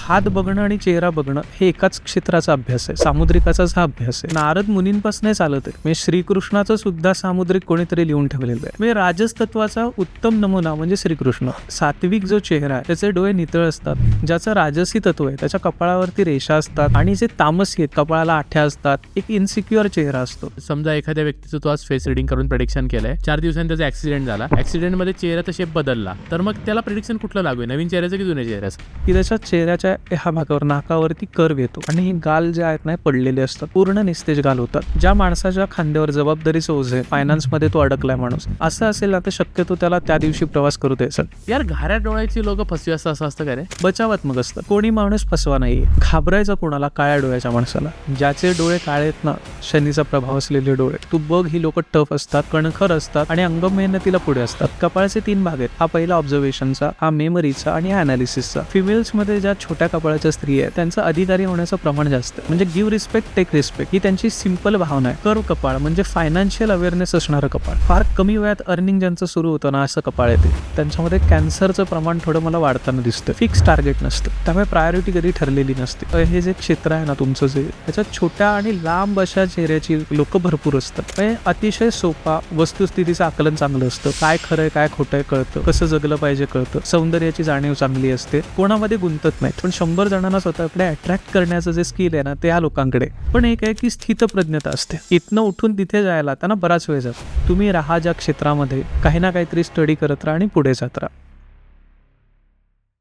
हात बघणं आणि चेहरा बघणं हे एकाच क्षेत्राचा अभ्यास आहे, सामुद्रिकाचाच हा अभ्यास आहे. नारद मुनींपासून चालत आहे. म्हणजे श्रीकृष्णाचं सुद्धा सामुद्रिक कोणीतरी लिहून ठेवलेलं आहे. म्हणजे राजस तत्वाचा उत्तम नमुना म्हणजे श्रीकृष्ण. सात्विक जो चेहरा आहे त्याचे डोळे नितळ असतात. ज्याचं राजसी तत्व आहे त्याच्या कपाळावरती रेषा असतात आणि जे तामसी आहेत कपाळाला आठ्या असतात. एक इन्सिक्युअर चेहरा असतो. समजा एखाद्या व्यक्तीचं तू आज फेस रिडिंग करून प्रेडिक्शन केलंय, 4 दिवसांनी त्याचा ऍक्सिडेंट झाला, ऍक्सिडेंटमध्ये चेहऱ्याचा शेप बदलला, तर मग त्याला प्रेडिक्शन कुठलं लागू आहे, नवीन चेहऱ्याचं की जुन्या चेहऱ्याचं? की त्याच्या चेहऱ्याच्या ह्या भागावर नाकावरती कर्व येतो आणि गाल जे आहेत ना पडलेले असतात, पूर्ण निस्तेज गाल होतात. ज्या माणसाच्या खांद्यावर जबाबदारीचं ओझे, फायनान्समध्ये तो अडकलाय माणूस, असं असेल ना तर शक्यतो त्याला त्या दिवशी प्रवास करू द्यायचा. यार घाऱ्या डोळ्याची लोक फसवी असं असतं का रे? बचावात्मक असतं. कोणी माणूस फसवा नाहीये. घाबरायचं कोणाला? काळ्या डोळ्याच्या माणसाला. ज्याचे डोळे काळे आहेत ना, शनीचा प्रभाव असलेले डोळे, तू बघ ही लोक टफ असतात, कणखर असतात आणि अंग मेहनतीला पुढे असतात. कपाळाचे 3 भाग आहेत. हा पहिला ऑब्झर्वेशनचा, हा मेमरीचा आणि हा अनालिसिसचा. फिमेल्स मध्ये ज्या छोट्या कपाळाच्या स्त्री आहेत त्यांचं अधिकारी होण्याचं प्रमाण जास्त आहे. म्हणजे गिव्ह रिस्पेक्ट टेक रिस्पेक्ट ही त्यांची सिंपल भावना आहे. कर्व कपाळ म्हणजे फायनान्शियल अवेअरनेस असणारं कपाळ. फार कमी वयात अर्निंग ज्यांचं सुरू होतं ना असं कपाळ येते. त्यांच्यामध्ये कॅन्सरचं प्रमाण थोडं मला वाढताना दिसतं. फिक्स टार्गेट नसतं, त्यामुळे प्रायोरिटी कधी ठरलेली नसते. हे जे क्षेत्र आहे ना तुमचं, जे त्याच्यात छोट्या आणि लांब अशा चेहऱ्याची लोक भरपूर असतात. म्हणजे अतिशय सोपा, वस्तुस्थितीचं आकलन चांगलं असतं. काय खरंय काय खोटंय कळतं, कसं जगलं पाहिजे कळतं, सौंदर्याची जाणीव चांगली असते, कोणामध्ये गुंतत नाहीत. पण 100 जणांना स्वतःकडे अट्रॅक्ट करण्याचं जे स्किल आहे ना ते या लोकांकडे. पण एक आहे की स्थितप्रज्ञता असते. इथनं उठून तिथे जायला त्यांना बराच वेळ जातो. तुम्ही राहा ज्या क्षेत्रामध्ये, काही ना काहीतरी स्टडी करत राहा आणि पुढे जात राहा.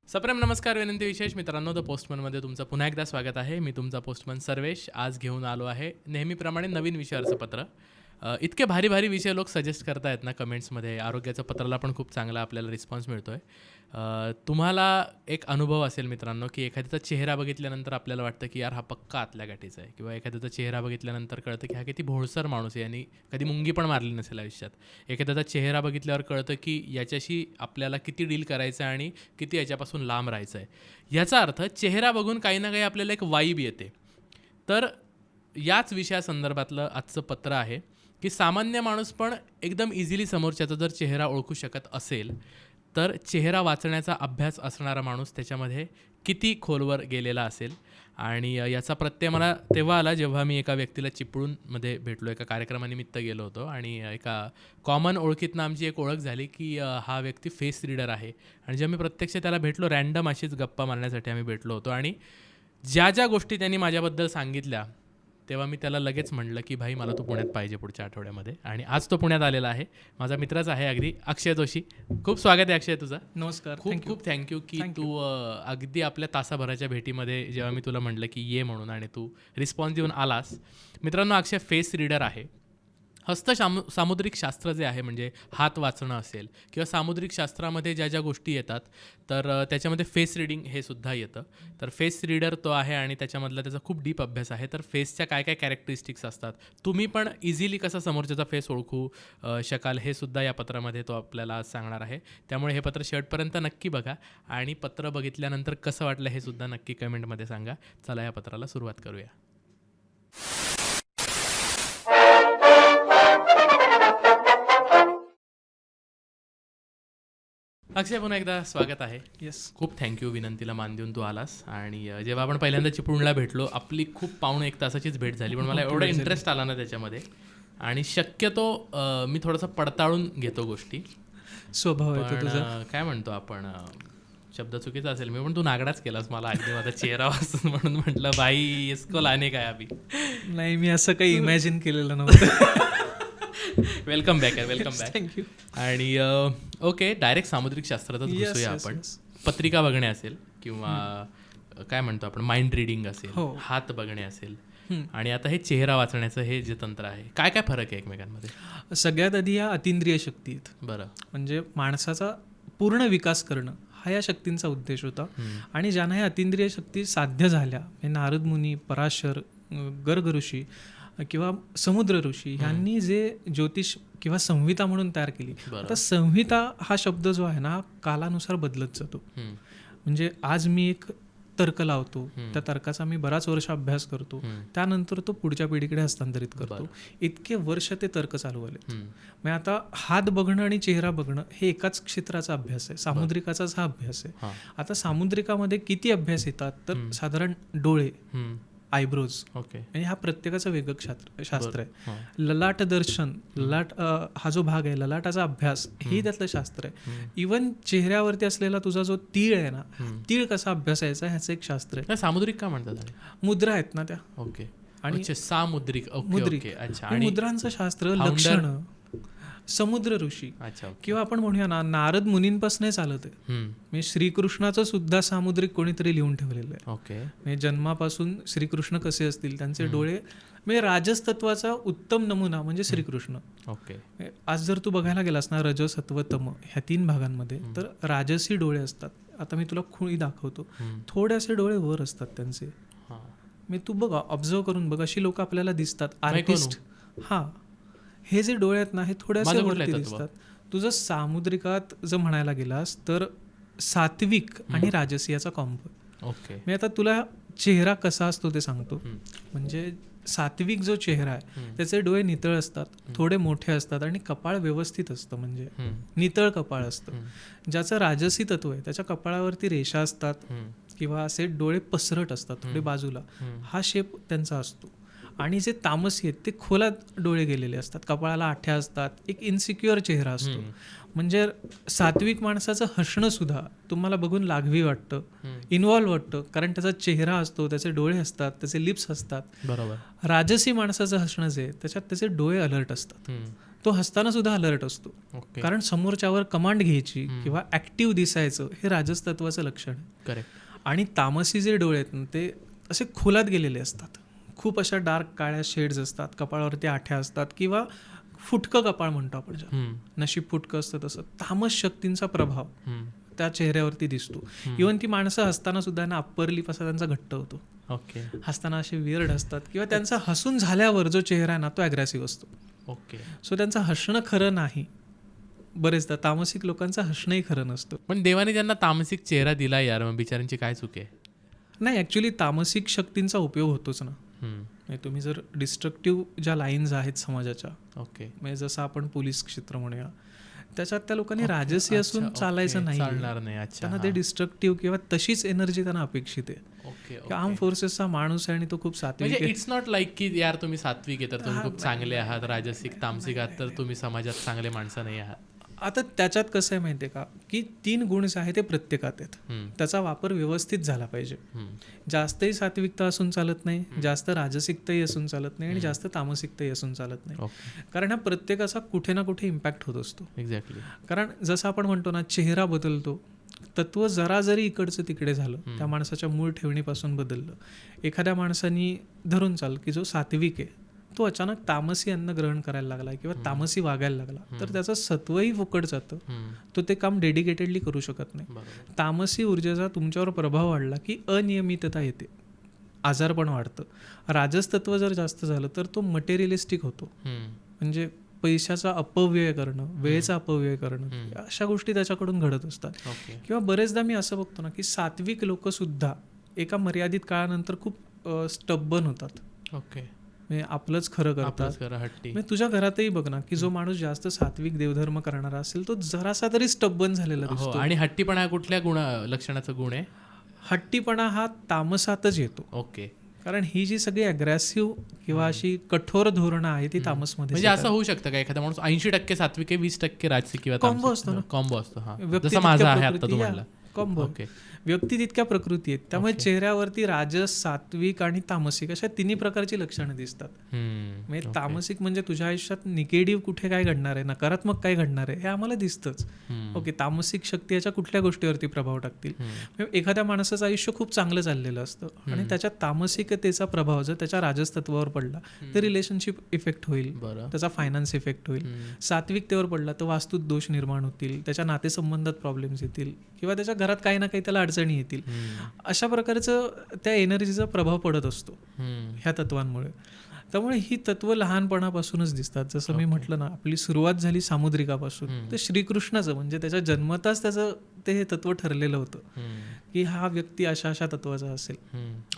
सप्रेम नमस्कार, विनंती विशेष मित्रांनो, द पोस्टमनमध्ये तुमचं पुन्हा एकदा स्वागत आहे. मी तुमचा पोस्टमन सर्वेश. आज घेऊन आलो आहे नेहमीप्रमाणे नवीन विषयावरचं पत्र. इतके भारी भारी विषय लोक सजेस्ट करतायत ना कमेंट्समध्ये. आरोग्याच्या पत्राला पण खूप चांगला आपल्याला रिस्पॉन्स मिळतो आहे. तुम्हाला एक अनुभव असेल मित्रांनो की एखाद्याचा चेहरा बघितल्यानंतर आपल्याला वाटतं की यार हा पक्का आतल्या गाठीचा आहे, किंवा एखाद्याचा चेहरा बघितल्यानंतर कळतं की हा किती भोळसर माणूस आहे आणि कधी मुंगी पण मारली नसेल आयुष्यात. एखाद्याचा चेहरा बघितल्यावर कळतं की याच्याशी आपल्याला किती डील करायचं आहे आणि किती याच्यापासून लांब राहायचं आहे. याचा अर्थ चेहरा बघून काही ना काही आपल्याला एक वाईब येते. तर याच विषयासंदर्भातलं आजचं पत्र आहे की सामान्य माणूस पण एकदम इझिली समोरच्याचा जर चेहरा ओळखू शकत असेल तर चेहरा वाचण्याचा अभ्यास असणारा माणूस त्याच्यामध्ये किती खोलवर गेलेला असेल. आणि याचा प्रत्यय मला तेव्हा आला जेव्हा मी एका व्यक्तीला चिपळूणमध्ये भेटलो. एका कार्यक्रमानिमित्त गेलो होतो आणि एका कॉमन ओळखीतनं आमची एक ओळख झाली की हा व्यक्ती फेस रीडर आहे. आणि जेव्हा मी प्रत्यक्ष त्याला भेटलो, रँडम अशीच गप्पा मारण्यासाठी आम्ही भेटलो होतो, आणि ज्या ज्या गोष्टी त्यांनी माझ्याबद्दल सांगितल्या तेव्हा मी त्याला लगेच म्हटलं की भाई मला तू पुण्यात पाहिजे पुढच्या आठवड्यामध्ये. आणि आज तो पुण्यात आलेला आहे. माझा मित्रच आहे अगदी, अक्षय जोशी. खूप स्वागत आहे अक्षय तुझं. नमस्कार. खूप खूप थँक्यू की तू अगदी आपल्या तासाभराच्या भेटीमध्ये जेव्हा मी तुला म्हटलं की ये म्हणून आणि तू रिस्पॉन्स देऊन आलास. मित्रांनो, अक्षय फेस रीडर आहे. सामुद्रिक शास्त्र जे आहे, म्हणजे हात वाचणं असेल किंवा सामुद्रिक शास्त्रामध्ये ज्या ज्या गोष्टी येतात तर त्याच्यामध्ये फेस रिडिंग हे सुद्धा येतं. तर फेस रीडर तो आहे आणि त्याच्यामधला त्याचा खूप डीप अभ्यास आहे. तर फेसच्या काय काय कॅरेक्टरिस्टिक्स असतात, तुम्ही पण इझिली कसा समोरच्याचा फेस ओळखू शकाल, हे सुद्धा या पत्रामध्ये तो आपल्याला आज सांगणार आहे. त्यामुळे हे पत्र शेवटपर्यंत नक्की बघा आणि पत्र बघितल्यानंतर कसं वाटलं हे सुद्धा नक्की कमेंटमध्ये सांगा. चला या पत्राला सुरुवात करूया. अक्षय, पुन्हा एकदा स्वागत आहे. येस. खूप थँक्यू विनंतीला मान देऊन तू आलास. आणि जेव्हा आपण पहिल्यांदा चिपळूणला भेटलो आपली खूप पावणे 1 तासाचीच भेट झाली, पण मला एवढा इंटरेस्ट आला ना त्याच्यामध्ये. आणि शक्यतो मी थोडंसं पडताळून घेतो गोष्टी. स्वभाव आहे तुझा. काय म्हणतो आपण, शब्द चुकीचा असेल मी, पण तू नागडाच केलास मला अगदी माझा चेहरा वाचून. म्हणून म्हटलं भाई इसको लाने काय अभि. नाही, मी असं काही इमॅजिन केलेलं नव्हतं. वेलकम बॅक आहे, वेलकम बॅक. थँक्यू. आणि ओके, डायरेक्ट सामुद्रिक शास्त्रातच घुसूया आपण. पत्रिका बघणे असेल किंवा काय म्हणतो आपण माइंड रिडिंग असेल, हात बघणे असेल, आणि आता हे चेहरा वाचण्याचं हे जे तंत्र आहे, काय काय फरक आहे एकमेकांमध्ये? सगळ्यात आधी या अतिंद्रिय शक्ती आहेत. बरं. म्हणजे माणसाचा पूर्ण विकास करणं हा या शक्तींचा उद्देश होता. आणि ज्यांना ह्या अतिंद्रिय शक्ती साध्य झाल्या, नारद मुनी, पराशर, गर्ग ऋषी किंवा समुद्र ऋषी यांनी जे ज्योतिष किंवा संहिता म्हणून तयार केली. आता संहिता हा शब्द जो आहे ना, कालानुसार बदलत जातो. म्हणजे आज मी एक तर्क लावतो, त्या तर्काचा मी बराच वर्ष अभ्यास करतो, त्यानंतर तो पुढच्या पिढीकडे हस्तांतरित करतो. इतके वर्ष ते तर्क चालू आले. मग आता हात बघणं आणि चेहरा बघणं हे एकाच क्षेत्राचा अभ्यास आहे, सामुद्रिकाचाच हा अभ्यास आहे. आता सामुद्रिकामध्ये किती अभ्यास येतात तर साधारण डोळे, आयब्रोज, आणि हा प्रत्येकाचं वेगळं शास्त्र आहे. ललाट दर्शन, ललाट हा जो भाग आहे, ललाटाचा अभ्यास हे त्यातलं शास्त्र आहे. इवन चेहऱ्यावरती असलेला तुझा जो तीळ आहे ना, तीळ कसा अभ्यासायचा ह्याचं एक शास्त्र आहे. सामुद्रिक का म्हणतात? मुद्रा आहेत ना त्या. ओके. आणि सामुद्रिक मुद्रांचं शास्त्र, लक्षण, समुद्र ऋषी किंवा आपण म्हणूया ना नारद मुनींपासून चालत आहे. म्हणजे श्रीकृष्णाचं सुद्धा सामुद्रिक कोणीतरी लिहून ठेवलेलं आहे. म्हणजे जन्मापासून श्रीकृष्ण कसे असतील, त्यांचे डोळे, म्हणजे राजस तत्वाचा उत्तम नमुना म्हणजे श्रीकृष्ण. आज जर तू बघायला गेलास ना रज, सत्व, तम ह्या 3 भागांमध्ये, तर राजसी डोळे असतात. आता मी तुला खुळी दाखवतो, थोडेसे डोळे वर असतात त्यांचे. मी तू बघ, ऑब्झर्व करून बघ, अशी लोक आपल्याला दिसतात. आर्टिस्ट, हे जे डोळे आहेत ना हे थोड्याशा वरती दिसतात. तुझं सामुद्रिकात जर म्हणायला गेलास तर सात्विक आणि राजसी याचा कॉम्बो. मी आता तुला चेहरा कसा असतो ते सांगतो. म्हणजे सात्विक जो चेहरा आहे त्याचे डोळे नितळ असतात, थोडे मोठे असतात आणि कपाळ व्यवस्थित असतं, म्हणजे नितळ कपाळ असतं. ज्याचं राजसी तत्व आहे त्याच्या कपाळावरती रेषा असतात किंवा असे डोळे पसरट असतात थोडे बाजूला, हा शेप त्यांचा असतो. आणि जे तामसी आहेत ते खोलात डोळे गेलेले असतात, कपाळाला आठ्या असतात, एक इन्सिक्युअर चेहरा असतो. म्हणजे सात्विक माणसाचं हसणं सुद्धा तुम्हाला बघून लाघवी वाटतं, इन्व्हॉल्व वाटतं, कारण त्याचा चेहरा असतो, त्याचे डोळे असतात, त्याचे लिप्स असतात. बरोबर. राजसी माणसाचं हसणं जे त्याच्यात त्याचे डोळे अलर्ट असतात, तो हसताना सुद्धा अलर्ट असतो, कारण समोरच्यावर कमांड घ्यायची किंवा ऍक्टिव्ह दिसायचं हे राजस तत्वाचं लक्षण आहे. आणि तामसी जे डोळे आहेत ते असे खोलात गेलेले असतात, खूप अशा डार्क काळ्या शेड्स असतात, कपाळावरती आठ्या असतात किंवा फुटकं कपाळ म्हणतो आपण, नशीब फुटकं असतं तसं. तामस शक्तींचा प्रभाव त्या चेहऱ्यावरती दिसतो. इव्हन ती माणसं हसताना सुद्धा ना अप्पर लिप असा त्यांचा घट्ट होतो, हसताना असे वियर्ड असतात, किंवा त्यांचा हसून झाल्यावर जो चेहरा आहे ना तो अग्रेसिव्ह असतो. सो त्यांचं हसणं खरं नाही. बरेचदा तामसिक लोकांचं हसणंही खरं नसतं. पण देवाने त्यांना तामसिक चेहरा दिला यार, मग बिचारांची काय चूक आहे? नाही, ॲक्च्युली तामसिक शक्तींचा उपयोग होतोच ना. तुम्ही जर डिस्ट्रक्टिव्ह ज्या लाईन्स आहेत समाजाच्या, म्हणजे जसं आपण पोलीस क्षेत्र म्हणूया, त्याच्यात त्या लोकांनी राजसी असून चालायचं नाही, त्यांना ते डिस्ट्रक्टिव्ह किंवा तशीच एनर्जी त्यांना अपेक्षित आहे. आर्म फोर्सेसचा माणूस आहे आणि तो खूप सात्विक आहे. इट्स नॉट लाईक की यार तुम्ही सात्विक आहे तर तुम्ही खूप चांगले आहात, राजसिक तामसिक आहात तर तुम्ही समाजात चांगले माणसं नाही आहात. आता त्याच्यात कसं आहे माहिती आहे का, की 3 गुण जे आहे ते प्रत्येकात आहेत, त्याचा वापर व्यवस्थित झाला पाहिजे. जास्तही सात्विकता असून चालत नाही, जास्त राजसिकताही असून चालत नाही, आणि जास्त तामसिकताही असून चालत नाही. कारण हा प्रत्येकाचा कुठे ना कुठे इम्पॅक्ट होत असतो. एक्झॅक्टली. कारण जसं आपण म्हणतो ना, चेहरा बदलतो, तत्व जरा जरी इकडचं तिकडे झालं, त्या माणसाच्या मूळ ठेवणीपासून बदललं. एखाद्या माणसानी धरून चाल की जो सात्विक आहे तो अचानक तामसी अन्न ग्रहण करायला लागला किंवा तामसी वागायला लागला, तर त्याचं सत्वही फुकट जातं, तो ते काम डेडिकेटेडली करू शकत नाही. तामसी ऊर्जेचा तुमच्यावर प्रभाव वाढला की अनियमितता येते, आजारपण वाढतं. राजस तत्व जर जास्त झालं तर तो मटेरियलिस्टिक होतो, म्हणजे पैशाचा अपव्यय करणं, वेळेचा अपव्यय करणं, अशा गोष्टी त्याच्याकडून घडत असतात. किंवा बरेचदा मी असं बघतो ना की सात्विक लोक सुद्धा एका मर्यादित काळानंतर खूप स्टब्बन होतात, आपलंच खरं करतात. म्हणजे तुझ्या घरातही बघ ना की जो माणूस जास्त सात्विक देवधर्म करणारा असेल तो जरासा तरी स्टब्बन झालेला दिसतो. आणि हट्टीपणा कुठल्या लक्षणाचा गुण आहे? हट्टीपणा हा तामसातच येतो. कारण ही जी सगळी अग्रेसिव्ह किंवा अशी कठोर धोरणं आहे ती तामसमध्ये. म्हणजे असं होऊ शकतं का एखादा माणूस 80% सात्विक आहे, 20% राजसिक किंवा कॉम्बो असतो ना. कॉम्बो असतो, जसं माझा आहे आता तू म्हणला कॉम्बो. व्यक्ती तितक्या प्रकृती आहेत, त्यामुळे चेहऱ्यावरती राजस, सात्विक आणि तामसिक अशा 3 प्रकारची लक्षणं दिसतात. म्हणजे तामसिक म्हणजे तुझ्या आयुष्यात निगेटिव्ह कुठे काय घडणार आहे, नकारात्मक काय घडणार आहे हे आम्हाला दिसतंच. तामसिक शक्ती याच्या कुठल्या गोष्टीवरती प्रभाव टाकतील. एखाद्या माणसाचं आयुष्य खूप चांगलं चाललेलं असतं आणि त्याच्या तामसिकतेचा प्रभाव जर त्याच्या राजस तत्वावर पडला तर रिलेशनशिप इफेक्ट होईल, त्याचा फायनान्स इफेक्ट होईल. सात्विकतेवर पडला तर वास्तूत दोष निर्माण होतील, त्याच्या नातेसंबंधात प्रॉब्लेम्स येतील किंवा त्याच्या घरात काही ना काही त्याला अडचणी येतील. अशा प्रकारचं त्या एनर्जीचा प्रभाव पडत असतो ह्या तत्वांमुळे. त्यामुळे ही तत्व लहानपणापासूनच दिसतात. जसं मी म्हटलं ना, आपली सुरुवात झाली सामुद्रिकापासून, तर श्रीकृष्णाचं म्हणजे त्याच्या जन्मताच त्याचं ते हे तत्व ठरलेलं होतं की हा व्यक्ती अशा अशा तत्वाचा असेल.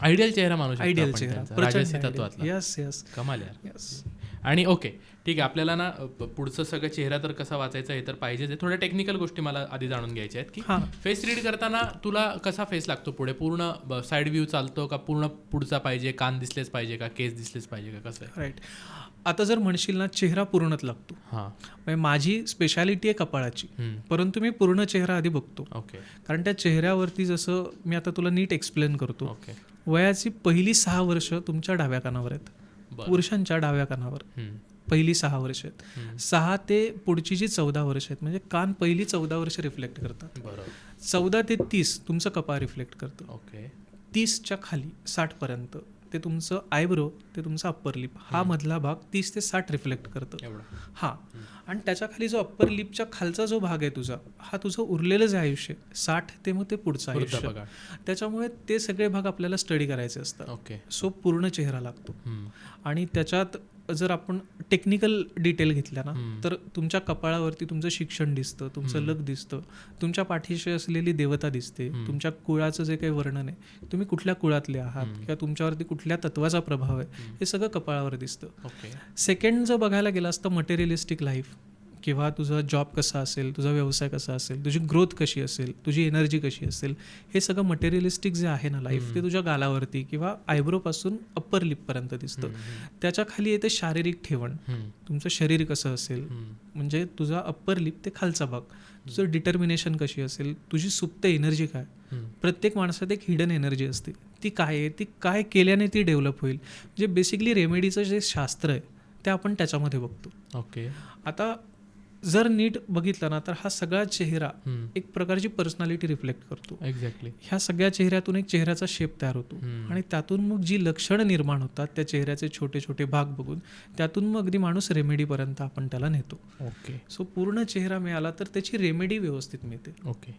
आयडियल चेहरा माणूस आयडियल चेहरा, राजसी तत्वातला. यस यस कमाल यार. यस. आणि ओके ठीक आहे, आपल्याला ना पुढचं सगळं चेहरा तर कसा वाचायचा हे तर पाहिजेच आहे. थोड्या टेक्निकल गोष्टी मला आधी जाणून घ्यायच्या आहेत की फेस रीड करताना तुला कसा फेस लागतो पुढे, पूर्ण साईड व्ह्यू चालतो का, पूर्ण पुढचा पाहिजे, कान दिसलेच पाहिजे का, केस दिसलेच पाहिजे का, कसं आहे? राईट. आता जर म्हणशील ना चेहरा पूर्णच लागतो, हां म्हणजे माझी स्पेशालिटी आहे कपाळाची, परंतु मी पूर्ण चेहरा आधी बघतो. ओके कारण त्या चेहऱ्यावरती जसं मी आता तुला नीट एक्सप्लेन करतो, ओके वयाची पहिली 6 वर्ष तुमच्या डाव्या कानावर आहेत, पुरुषांच्या डाव्या कानावर पहिली 6 वर्ष आहेत. 6 ते पुढची जी 14 वर्ष आहेत, म्हणजे कान पहिली 14 वर्ष रिफ्लेक्ट करतात. बरोबर. 14 ते 30 तुमचं कपाळ रिफ्लेक्ट करतं. ओके 30च्या खाली 60 पर्यंत ते तुमचं आयब्रो, ते तुमचं अप्पर लिप, हा मधला भाग 30 ते 60 रिफ्लेक्ट करतं. एवढं. हा, आणि त्याच्या खाली जो अप्पर लिपच्या खालचा जो भाग आहे तुझा, हा तुझं उरलेलं जे आयुष्य 60 ते मग ते पुढचं आयुष्य, त्याच्यामुळे ते सगळे भाग आपल्याला स्टडी करायचे असतात. ओके सो पूर्ण चेहरा लागतो. आणि त्याच्यात जर आपण टेक्निकल डिटेल घेतल्या ना, तर तुमच्या कपाळावरती तुमचं शिक्षण दिसतं, तुमचं लक दिसतं, तुमच्या पाठीशी असलेली देवता दिसते, तुमच्या कुळाचं जे काही वर्णन आहे, तुम्ही कुठल्या कुळातले आहात किंवा तुमच्यावरती कुठल्या तत्वाचा प्रभाव आहे, हे सगळं कपाळावर दिसतं. सेकंड जर बघायला गेलं असतं मटेरियलिस्टिक लाईफ, किंवा तुझा जॉब कसा असेल, तुझा व्यवसाय कसा असेल, तुझी ग्रोथ कशी असेल, तुझी एनर्जी कशी असेल, हे सगळं मटेरियलिस्टिक जे आहे ना लाईफ, ते तुझ्या गालावरती किंवा आयब्रोपासून अप्पर लिपपर्यंत दिसतं. त्याच्या खाली येते शारीरिक ठेवण, तुमचं शरीर कसं असेल, म्हणजे तुझा अप्पर लिप ते खालचा भाग, तुझं डिटर्मिनेशन कशी असेल, तुझी सुप्त एनर्जी काय. प्रत्येक माणसात एक हिडन एनर्जी असते, ती काय आहे, ती काय केल्याने ती डेव्हलप होईल, म्हणजे बेसिकली रेमेडीचं जे शास्त्र आहे ते आपण त्याच्यामध्ये बघतो. ओके. आता जर नीट बघितलं ना, तर हा सगळा चेहरा एक प्रकारची पर्सनॅलिटी रिफ्लेक्ट करतो. एक्झॅक्टली. ह्या सगळ्या चेहऱ्यातून एक चेहऱ्याचा शेप तयार होतो, आणि त्यातून मग जी लक्षणं निर्माण होतात त्या चेहऱ्याचे छोटे छोटे भाग बघून, त्यातून मग अगदी माणूस रेमेडीपर्यंत आपण त्याला नेतो. ओके. सो पूर्ण चेहरा मिळाला तर त्याची रेमेडी व्यवस्थित मिळते. ओके.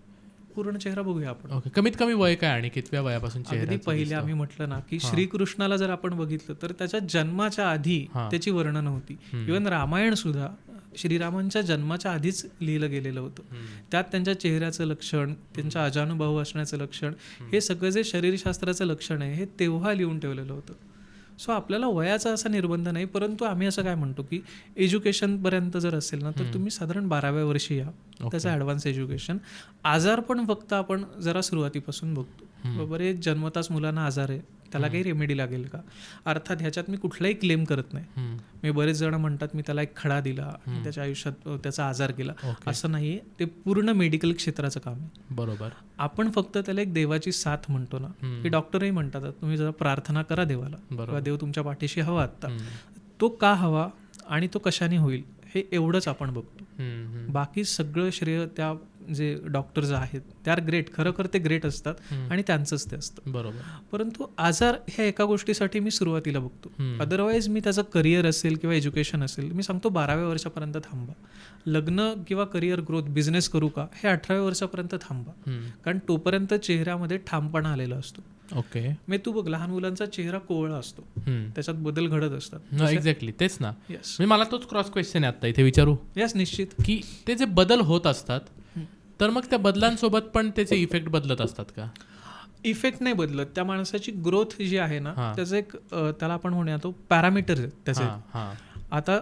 पूर्ण चेहरा बघूया आपण. ओके. कमीत कमी वय काय आणि कितव्या वयापासून अगदी पहिले आम्ही म्हटलं ना की श्रीकृष्णाला जर आपण बघितलं तर त्याच्या जन्माच्या आधी त्याची वर्णनं होती. इव्हन रामायण सुद्धा श्रीरामांच्या जन्माच्या आधीच लिहिलं गेलेलं होतं. त्यात त्यांच्या चेहऱ्याचं लक्षण, त्यांच्या अजानुभाऊ असण्याचं लक्षण, हे सगळं जे शरीरशास्त्राचं लक्षण आहे हे तेव्हा लिहून ठेवलेलं होतं. सो आपल्याला वयाचा असा निर्बंध नाही, परंतु आम्ही असं काय म्हणतो की एज्युकेशनपर्यंत जर असेल ना तर तुम्ही साधारण 12व्या वर्षी या, त्याचं ॲडव्हान्स एज्युकेशन. आजार पण फक्त आपण जरा सुरुवातीपासून बघतो. बरेच जन्मताच मुलांना आजार आहे, त्याला काही रेमेडी लागेल का. अर्थात ह्याच्यात मी कुठलाही क्लेम करत नाही. मी बरेच जण म्हणतात मी त्याला एक खडा दिला आणि त्याच्या आयुष्यात त्याचा आजार गेला, असं नाही. ते पूर्ण मेडिकल क्षेत्राचं काम आहे. बरोबर. आपण फक्त त्याला एक देवाची साथ म्हणतो ना, की डॉक्टरही म्हणतात तुम्ही जरा प्रार्थना करा देवाला, किंवा देव तुमच्या पाठीशी हवा आता. तो का हवा आणि तो कशाने होईल हे एवढंच आपण बघतो. बाकी सगळं श्रेय त्या जे डॉक्टर्स आहेत त्या ग्रेट, खरोखर ते ग्रेट असतात आणि त्यांचंच ते असतं. बरोबर. परंतु आजार ह्या एका गोष्टीसाठी मी सुरुवातीला बघतो. अदरवाईज मी त्याचं करिअर असेल किंवा एज्युकेशन असेल, मी सांगतो 12व्या वर्षापर्यंत थांबा. लग्न किंवा करिअर ग्रोथ, बिझनेस करू का, हे 18व्या वर्षापर्यंत थांबा. कारण तोपर्यंत चेहऱ्यामध्ये ठामपणा आलेला असतो. ओके. मी तू बघ, लहान मुलांचा चेहरा कोवळा असतो, त्याच्यात बदल घडत असतात. एक्झॅक्टली तेच ना. मी मला तोच क्रॉस क्वेश्चन आहे आता इथे विचारू. यस, निश्चित. की ते जे बदल होत असतात तर मग त्या बदलांसोबत पण त्याचे इफेक्ट बदलत असतात का? इफेक्ट नाही बदलत, त्या माणसाची ग्रोथ जी आहे ना त्याचं एक त्याला आपण म्हणूया तो पॅरामीटर आहे त्याचे. आता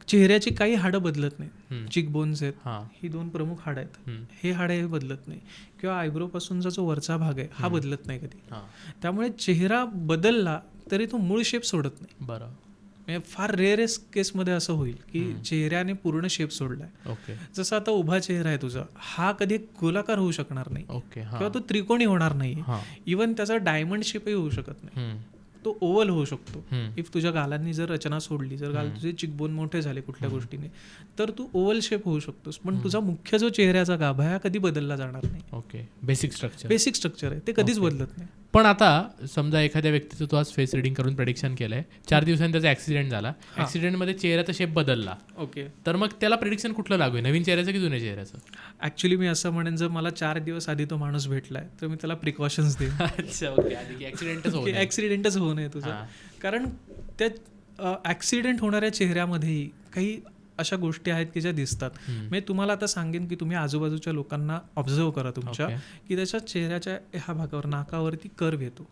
चेहऱ्याची काही हाडं बदलत नाही. चिक बोन्स आहेत, ही 2 प्रमुख हाडं आहेत, हे हाडं हे बदलत नाही. किंवा आयब्रो पासूनचा जो वरचा भाग आहे हा बदलत नाही कधी. त्यामुळे चेहरा बदलला तरी तो मूळ शेप सोडत नाही. बरं. म्हणजे फार रेअरेस्ट केसमध्ये असं होईल की चेहऱ्याने पूर्ण शेप सोडलाय. ओके. जसं आता उभा चेहरा आहे तुझा, हा कधी गोलाकार होऊ शकणार नाही. ओके. किंवा तो त्रिकोणी होणार नाही. इव्हन त्याचा डायमंड शेपही होऊ शकत नाही. तो ओव्हल होऊ शकतो. इफ तुझ्या गालांनी जर रचना सोडली, जर गाल तुझे चिकबोन मोठे झाले कुठल्या गोष्टीने, तर तू ओव्हल शेप होऊ शकतोस. पण तुझा मुख्य जो चेहऱ्याचा गाभा आहे हा कधी बदलला जाणार नाही. ओके. बेसिक स्ट्रक्चर आहे, ते कधीच बदलत नाही. पण आता समजा एखाद्या व्यक्तीचं तू आज फेस रिडिंग करून प्रेडिक्शन केलंय, 4 दिवसांनी त्याचा ऍक्सिडेंट झाला, ऍक्सिडेंटमध्ये चेहऱ्याचा शेप बदलला. ओके. तर मग त्याला प्रेडिक्शन कुठलं लागू आहे, नवीन चेहऱ्याचं की जुन्या चेहऱ्याचं? ऍक्च्युली मी असं म्हणेन, जर मला 4 दिवस आधी तो माणूस भेटलाय तर मी त्याला प्रिकॉशन्स देईन. अच्छा. ओके. ऍक्सिडेंटच होऊ नये तुझं. कारण त्या ॲक्सिडेंट होणाऱ्या चेहऱ्यामध्येही काही अशा गोष्टी आहेत की ज्या दिसतात. मी तुम्हाला आता सांगेन की तुम्ही आजूबाजूच्या लोकांना ऑब्झर्व करा तुमच्या, की त्याच्या चेहऱ्याच्या ह्या भागावर नाकावरती कर्व येतो,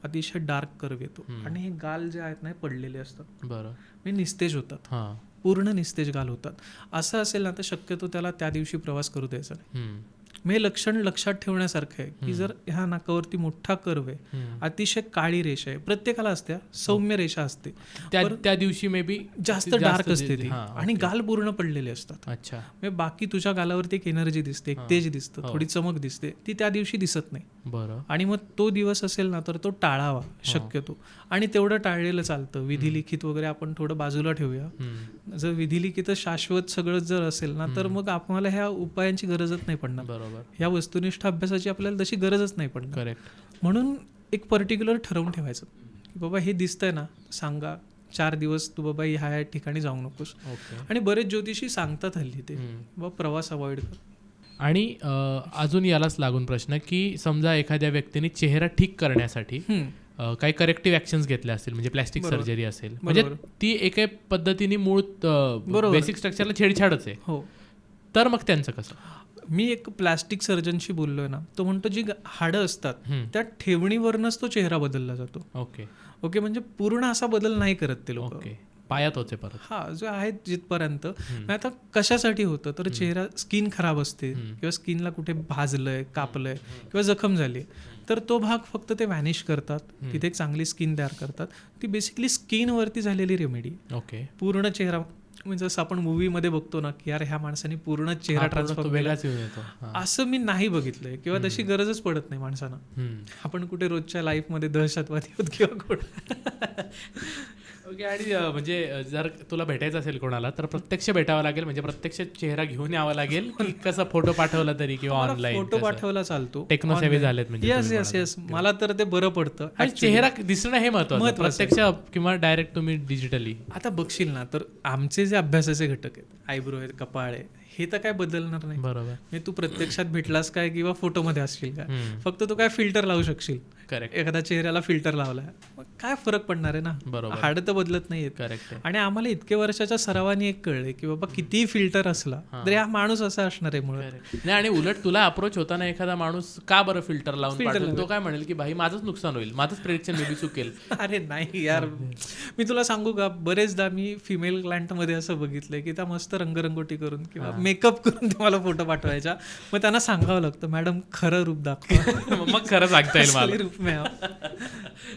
अतिशय डार्क कर्व येतो, आणि हे गाल जे आहेत ना पडलेले असतात, बरं, मी निस्तेज होतात, पूर्ण निस्तेज गाल होतात. असं असेल ना तर शक्यतो त्याला त्या दिवशी प्रवास करू द्यायचा नाही. हे लक्षण लक्षात ठेवण्यासारखं आहे की जर ह्या नाकावरती मोठा कर्व आहे, अतिशय काळी रेषा आहे, प्रत्येकाला असते, सौम्य रेषा असते, त्या दिवशी मे बी जास्त डार्क असते ती, आणि गाल पूर्ण पडलेले असतात. अच्छा, म्हणजे बाकी तुझ्या गालावरती एक एनर्जी दिसते, एक तेज दिसतं, थोडी चमक दिसते, ती त्या दिवशी दिसत नाही. बरं. आणि मग तो दिवस असेल ना तर तो टाळावा शक्यतो, आणि तेवढं टाळलेलं चालतं. विधिलिखित वगैरे आपण थोडं बाजूला ठेवूया. जर विधिलिखित शाश्वत सगळं जर असेल ना तर मग आम्हाला ह्या उपायांची गरजच नाही पडणार. बरोबर. ह्या वस्तुनिष्ठ अभ्यासाची आपल्याला तशी गरजच नाही पडणार. करेक्ट. म्हणून एक पर्टिक्युलर ठरवून ठेवायचं की बाबा हे दिसतंय ना, सांगा 4 दिवस तू बाबा ह्या ठिकाणी जाऊ नकोस. आणि बरेच ज्योतिषी सांगतात हल्ली ते बाबा प्रवास अवॉइड कर. आणि अजून यालाच लागून प्रश्न की समजा एखाद्या व्यक्तीने चेहरा ठीक करण्यासाठी काही करेक्टिव्ह ऍक्शन्स घेतल्या असतील, म्हणजे प्लॅस्टिक सर्जरी असेल, म्हणजे ती एका पद्धतीने मूळ बेसिक स्ट्रक्चरला छेडछाडच आहे. हो. तर मग त्यांचं कसं? मी एक प्लॅस्टिक सर्जनशी बोललोय ना, तो म्हणतो जी हाडं असतात त्या ठेवणीवरनच तो चेहरा बदलला जातो. ओके, म्हणजे पूर्ण असा बदल नाही करत ते लोक, पायात होते परत. हा जो आहे जिथपर्यंत. आता कशासाठी होतं तर चेहरा, स्किन खराब असते किंवा स्किनला कुठे भाजलंय, कापलंय किंवा जखम झाली, तर तो भाग फक्त ते व्हॅनिश करतात, तिथे एक चांगली स्किन तयार करतात. ती बेसिकली स्किनवरती झालेली रेमेडी. ओके. पूर्ण चेहरा, म्हणजे जसं आपण मूवीमध्ये बघतो ना की यार ह्या माणसाने पूर्ण चेहरा ट्रान्सफॉर्म केला, असं मी नाही बघितलंय किंवा तशी गरजच पडत नाही माणसांना. आपण कुठे रोजच्या लाईफमध्ये दहशतवादी होत किंवा कोण. ओके. आणि म्हणजे जर तुला भेटायचं असेल कोणाला तर प्रत्यक्ष भेटावं लागेल, म्हणजे प्रत्यक्ष चेहरा घेऊन यावं लागेल की कसं फोटो पाठवला तरी किंवा ऑनलाईन फोटो पाठवला चालतो. टेक्नो सेवे झालेत म्हणजे. येस, मला तर ते बरं पडतं. चेहरा दिसणं हे महत्वाचं, प्रत्यक्ष किंवा डायरेक्ट तुम्ही डिजिटली. आता बघशील ना तर आमचे जे अभ्यासाचे घटक आहेत, आयब्रो आहेत, कपाळ आहे, हे तर काय बदलणार नाही. बरोबर. तू प्रत्यक्षात भेटलास काय किंवा फोटोमध्ये असशील काय, फक्त तू काय फिल्टर लावू शकशील. करेक्ट. एखाद्या चेहऱ्याला फिल्टर लावलाय, मग काय फरक पडणार आहे ना. बरोबर. हाडं तर बदलत नाहीये. करेक्ट. आणि आम्हाला इतके वर्षाच्या सरावानी एक कळलंय की बाबा कितीही फिल्टर असला तरी हा माणूस असा असणार आहे मुळे. नाही, आणि उलट तुला अप्रोच होताना एखादा माणूस का बरं फिल्टर लावून पाठवतो, तो काय म्हणेल की भाई माझंच नुकसान होईल, माझंच प्रेडिक्शन मे बी चुकेल. अरे नाही यार, मी तुला सांगू का, बरेचदा मी फिमेल क्लायंटमध्ये असं बघितलंय की त्या मस्त रंगरंगोटी करून किंवा मेकअप करून मला फोटो पाठवायच्या. मग त्यांना सांगावं लागतं मॅडम खरं रूप दाखवा. मग खरं सांगता येईल मला. रूप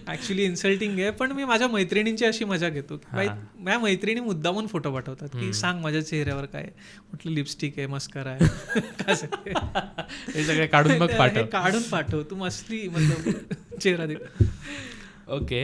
ऍक्च्युली इन्सल्टिंग आहे, पण मी माझ्या मैत्रिणींची अशी मजा घेतो की माझ्या मैत्रिणी मुद्दामून फोटो पाठवतात की सांग माझ्या चेहऱ्यावर काय कुठलं लिपस्टिक आहे, मस्कारा आहे, हे सगळे काढून मग पाठव. काढून पाठव, तू मस्ती मतलब चेहरा दे. ओके.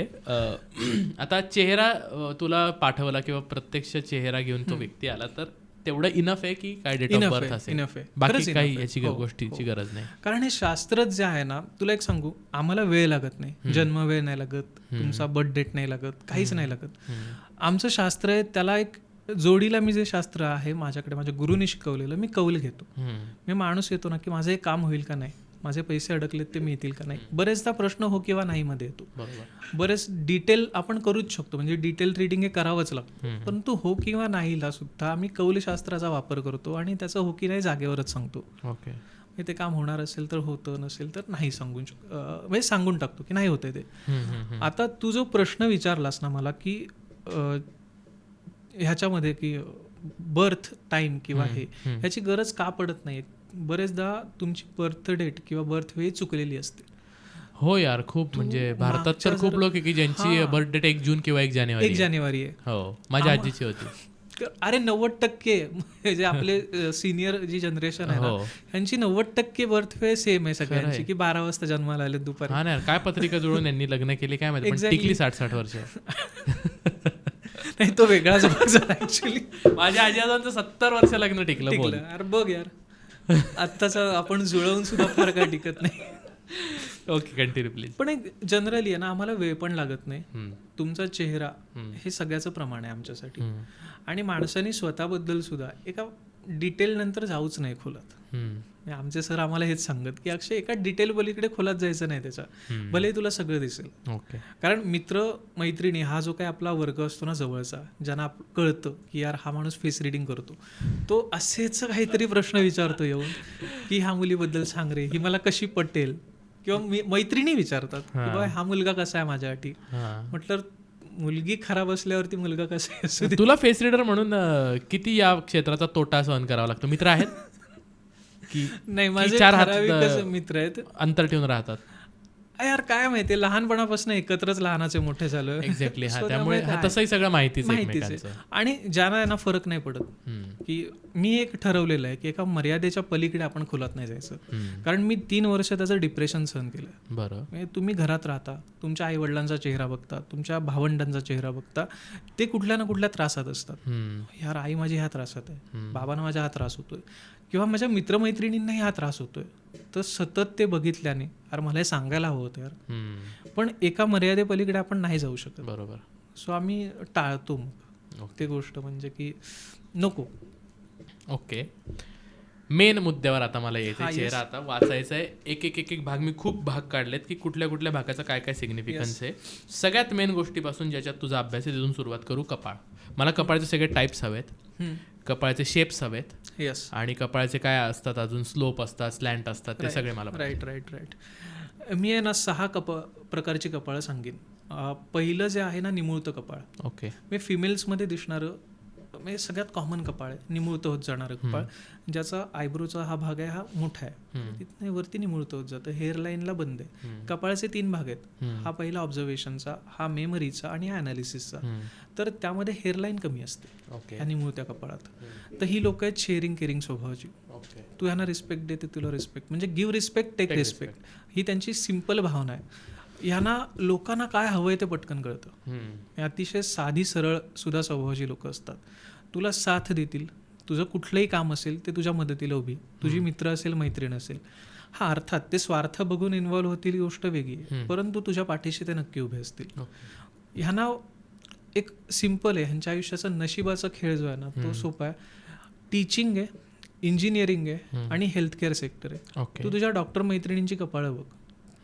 आता चेहरा तुला पाठवला किंवा प्रत्यक्ष चेहरा घेऊन तो व्यक्ती आला तर तेवढं इनफ आहे की काय डेट ऑफ बर्थ असेल, बाकी काही याची गोष्टीची गरज नाही. कारण हे शास्त्रच जे आहे ना, तुला एक सांगू, आम्हाला वेळ लागत नाही, जन्म वेळ नाही लागत, तुमचा बर्थ डेट नाही लागत, काहीच नाही लागत. आमचं शास्त्र आहे त्याला एक जोडीला, मी जे शास्त्र आहे माझ्याकडे माझ्या गुरुनी शिकवलेलं, मी कौल घेतो. मी माणूस येतो ना की माझं हे काम होईल का नाही, माझे पैसे अडकलेत ते मिळतील का नाही, बरेचदा प्रश्न हो किंवा नाही मध्ये येतो. बरेच डिटेल आपण करूच शकतो, म्हणजे डिटेल रीडिंग हे करावंच लागतं, परंतु हो किंवा नाहीला सुद्धा आम्ही कौलशास्त्राचा वापर करतो आणि त्याचं हो की नाही जागेवरच सांगतो. ओके. ते काम होणार असेल तर होतं, नसेल तर नाही म्हणजे सांगून टाकतो की नाही होतंय ते. आता तू जो प्रश्न विचारलास ना मला की ह्याच्यामध्ये की बर्थ टाइम किंवा हे ह्याची गरज का पडत नाही, बरेचदा तुमची बर्थ डेट किंवा बर्थ वेळ चुकलेली असते. हो यार, खूप म्हणजे भारतात तर खूप लोक आहे की ज्यांची बर्थ डेट 1 जून किंवा 1 जानेवारी आहे. हो, माझ्या आजीची होती. अरे 90% जे आपले सिनियर जी जनरेशन आहे ना, यांची 90% बर्थ वेळ सेम आहे सगळ्यांची, की 12 वाजता जन्माला आले दुपारी. हा ना, काय पत्रिका जुळून यांनी लग्न केली काय माहिती, पण टिकली 60-60 वर्ष. नाही, तो वेगळाच झाला ऍक्च्युली. माझ्या आजी आजोबांचं 70 वर्ष लग्न टिकलं. अरे बघ यार, आत्ताच आपण जुळवून सुद्धा फार काय टिकत नाही. Okay, continue please. पण एक जनरली आहे ना, आम्हाला वेळ पण लागत नाही. तुमचा चेहरा हे सगळ्याचं प्रमाण आहे आमच्यासाठी. आणि माणसाने स्वतःबद्दल सुद्धा एका डिटेल नंतर जाऊच नाही खोलात. आमचे सर आम्हाला हेच सांगत की अक्षय एका डिटेल पलीकडे खोलात जायचं नाही त्याच्या, भलेही तुला सगळं दिसेल. ओके. कारण मित्र मैत्रिणी हा जो काही आपला वर्ग असतो ना जवळचा, ज्यांना कळतं की यार हा माणूस फेस रिडिंग करतो, तो असेच काहीतरी प्रश्न विचारतो येऊन की ह्या मुलीबद्दल सांग रे, ही मला कशी पटेल, किंवा मैत्रिणी विचारतात की बाबा हा मुलगा कसा आहे माझ्यासाठी. म्हटलं मुलगी खराब असल्यावरती मुलगा कसा आहे असू दे. तुला फेस रीडर म्हणून किती या क्षेत्राचा तोटा सहन करावा लागतो? मित्र आहेत की नाही, माझे 4 हात ठराविकच मित्र आहेत, अंतर ठेवून राहतात? यार काय माहिती, लहानपणापासून एकत्रच लहानाचे मोठे झालो. एक्झॅक्टली. हा, त्यामुळे तसंही सगळं माहितीच आहे. आणि ज्यांना यांना फरक नाही पडत की मी एक ठरवलेलं आहे की एका मर्यादेच्या पलीकडे आपण खोलात नाही जायचं. कारण मी 3 वर्ष त्याचं डिप्रेशन सहन केलं. बरं. तुम्ही घरात राहता, तुमच्या आई वडिलांचा चेहरा बघता, तुमच्या भावंडांचा चेहरा बघता, ते कुठल्या ना कुठल्या त्रासात असतात. यार आई माझी ह्या त्रासात आहे, बाबांना माझ्या हा त्रास होतोय, किंवा माझ्या मित्रमैत्रिणींनाही हा त्रास होतोय. तर सतत ते बघितल्याने यार मला हे सांगायला हवं होतं यार, पण एका मर्यादेपलीकडे आपण नाही जाऊ शकत. बरोबर. सो आम्ही टाळतो मग ते गोष्ट, म्हणजे की नको. ओके. मेन मुद्द्यावर आता मला यायचं, चेहरा आता वाचायचा आहे. एक भाग मी खूप भाग काढलेत की कुठल्या कुठल्या भागाचा काय काय सिग्निफिकन्स आहे. सगळ्यात मेन गोष्टीपासून ज्याच्यात तुझा अभ्यास आहे तिथून सुरुवात करू. कपाळ. मला कपाळचे सगळे टाईप्स हवेत, कपाळचे शेप्स हवेत. येस. आणि कपाळचे काय असतात अजून, स्लोप असतात, स्लँट असतात, ते सगळे मला. राईट. मी आहे ना 6 प्रकारची कपाळं सांगेन. पहिलं जे आहे ना निमुळतं कपाळ. ओके. मी फिमेल्समध्ये दिसणारं म्हणजे सगळ्यात कॉमन कपाळ आहे, निमुळतं होत जाणारं कपाळ, ज्याचा आयब्रोचा हा भाग आहे हा मोठा आहे, तिथने वरती निमुळतं होत जातं, हेअरलाईनला बंद आहे. कपाळाचे 3 भाग आहेत, हा पहिला ऑब्झर्वेशनचा, हा मेमरीचा आणि हा अनालिसिसचा. तर त्यामध्ये हेअरलाईन कमी असते ह्या निमुळत्या कपाळात. तर ही लोक आहेत शेअरिंग केअरिंग स्वभावाची. तू ह्यांना रिस्पेक्ट देते, तुला रिस्पेक्ट, म्हणजे गिव्ह रिस्पेक्ट टेक रिस्पेक्ट, ही त्यांची सिम्पल भावना आहे. ह्यांना लोकांना काय हवंय ते पटकन कळतं. अतिशय साधी सरळ सुद्धा स्वभावाची लोक असतात. तुला साथ देतील, तुझं कुठलंही काम असेल ते तुझ्या मदतीला उभी, तुझी मित्र असेल मैत्रीण असेल. हा अर्थात ते स्वार्थ बघून इन्व्हॉल्व्ह होतील ही गोष्ट वेगळी आहे, परंतु तुझ्या पाठीशी ते नक्की उभे असतील. ह्यांना एक सिम्पल आहे, ह्यांच्या आयुष्याचा नशिबाचा खेळ जो आहे ना तो सोपा आहे. टीचिंग आहे, इंजिनिअरिंग आहे आणि हेल्थकेअर सेक्टर आहे. तू तुझ्या डॉक्टर मैत्रिणींची कपाळं बघ,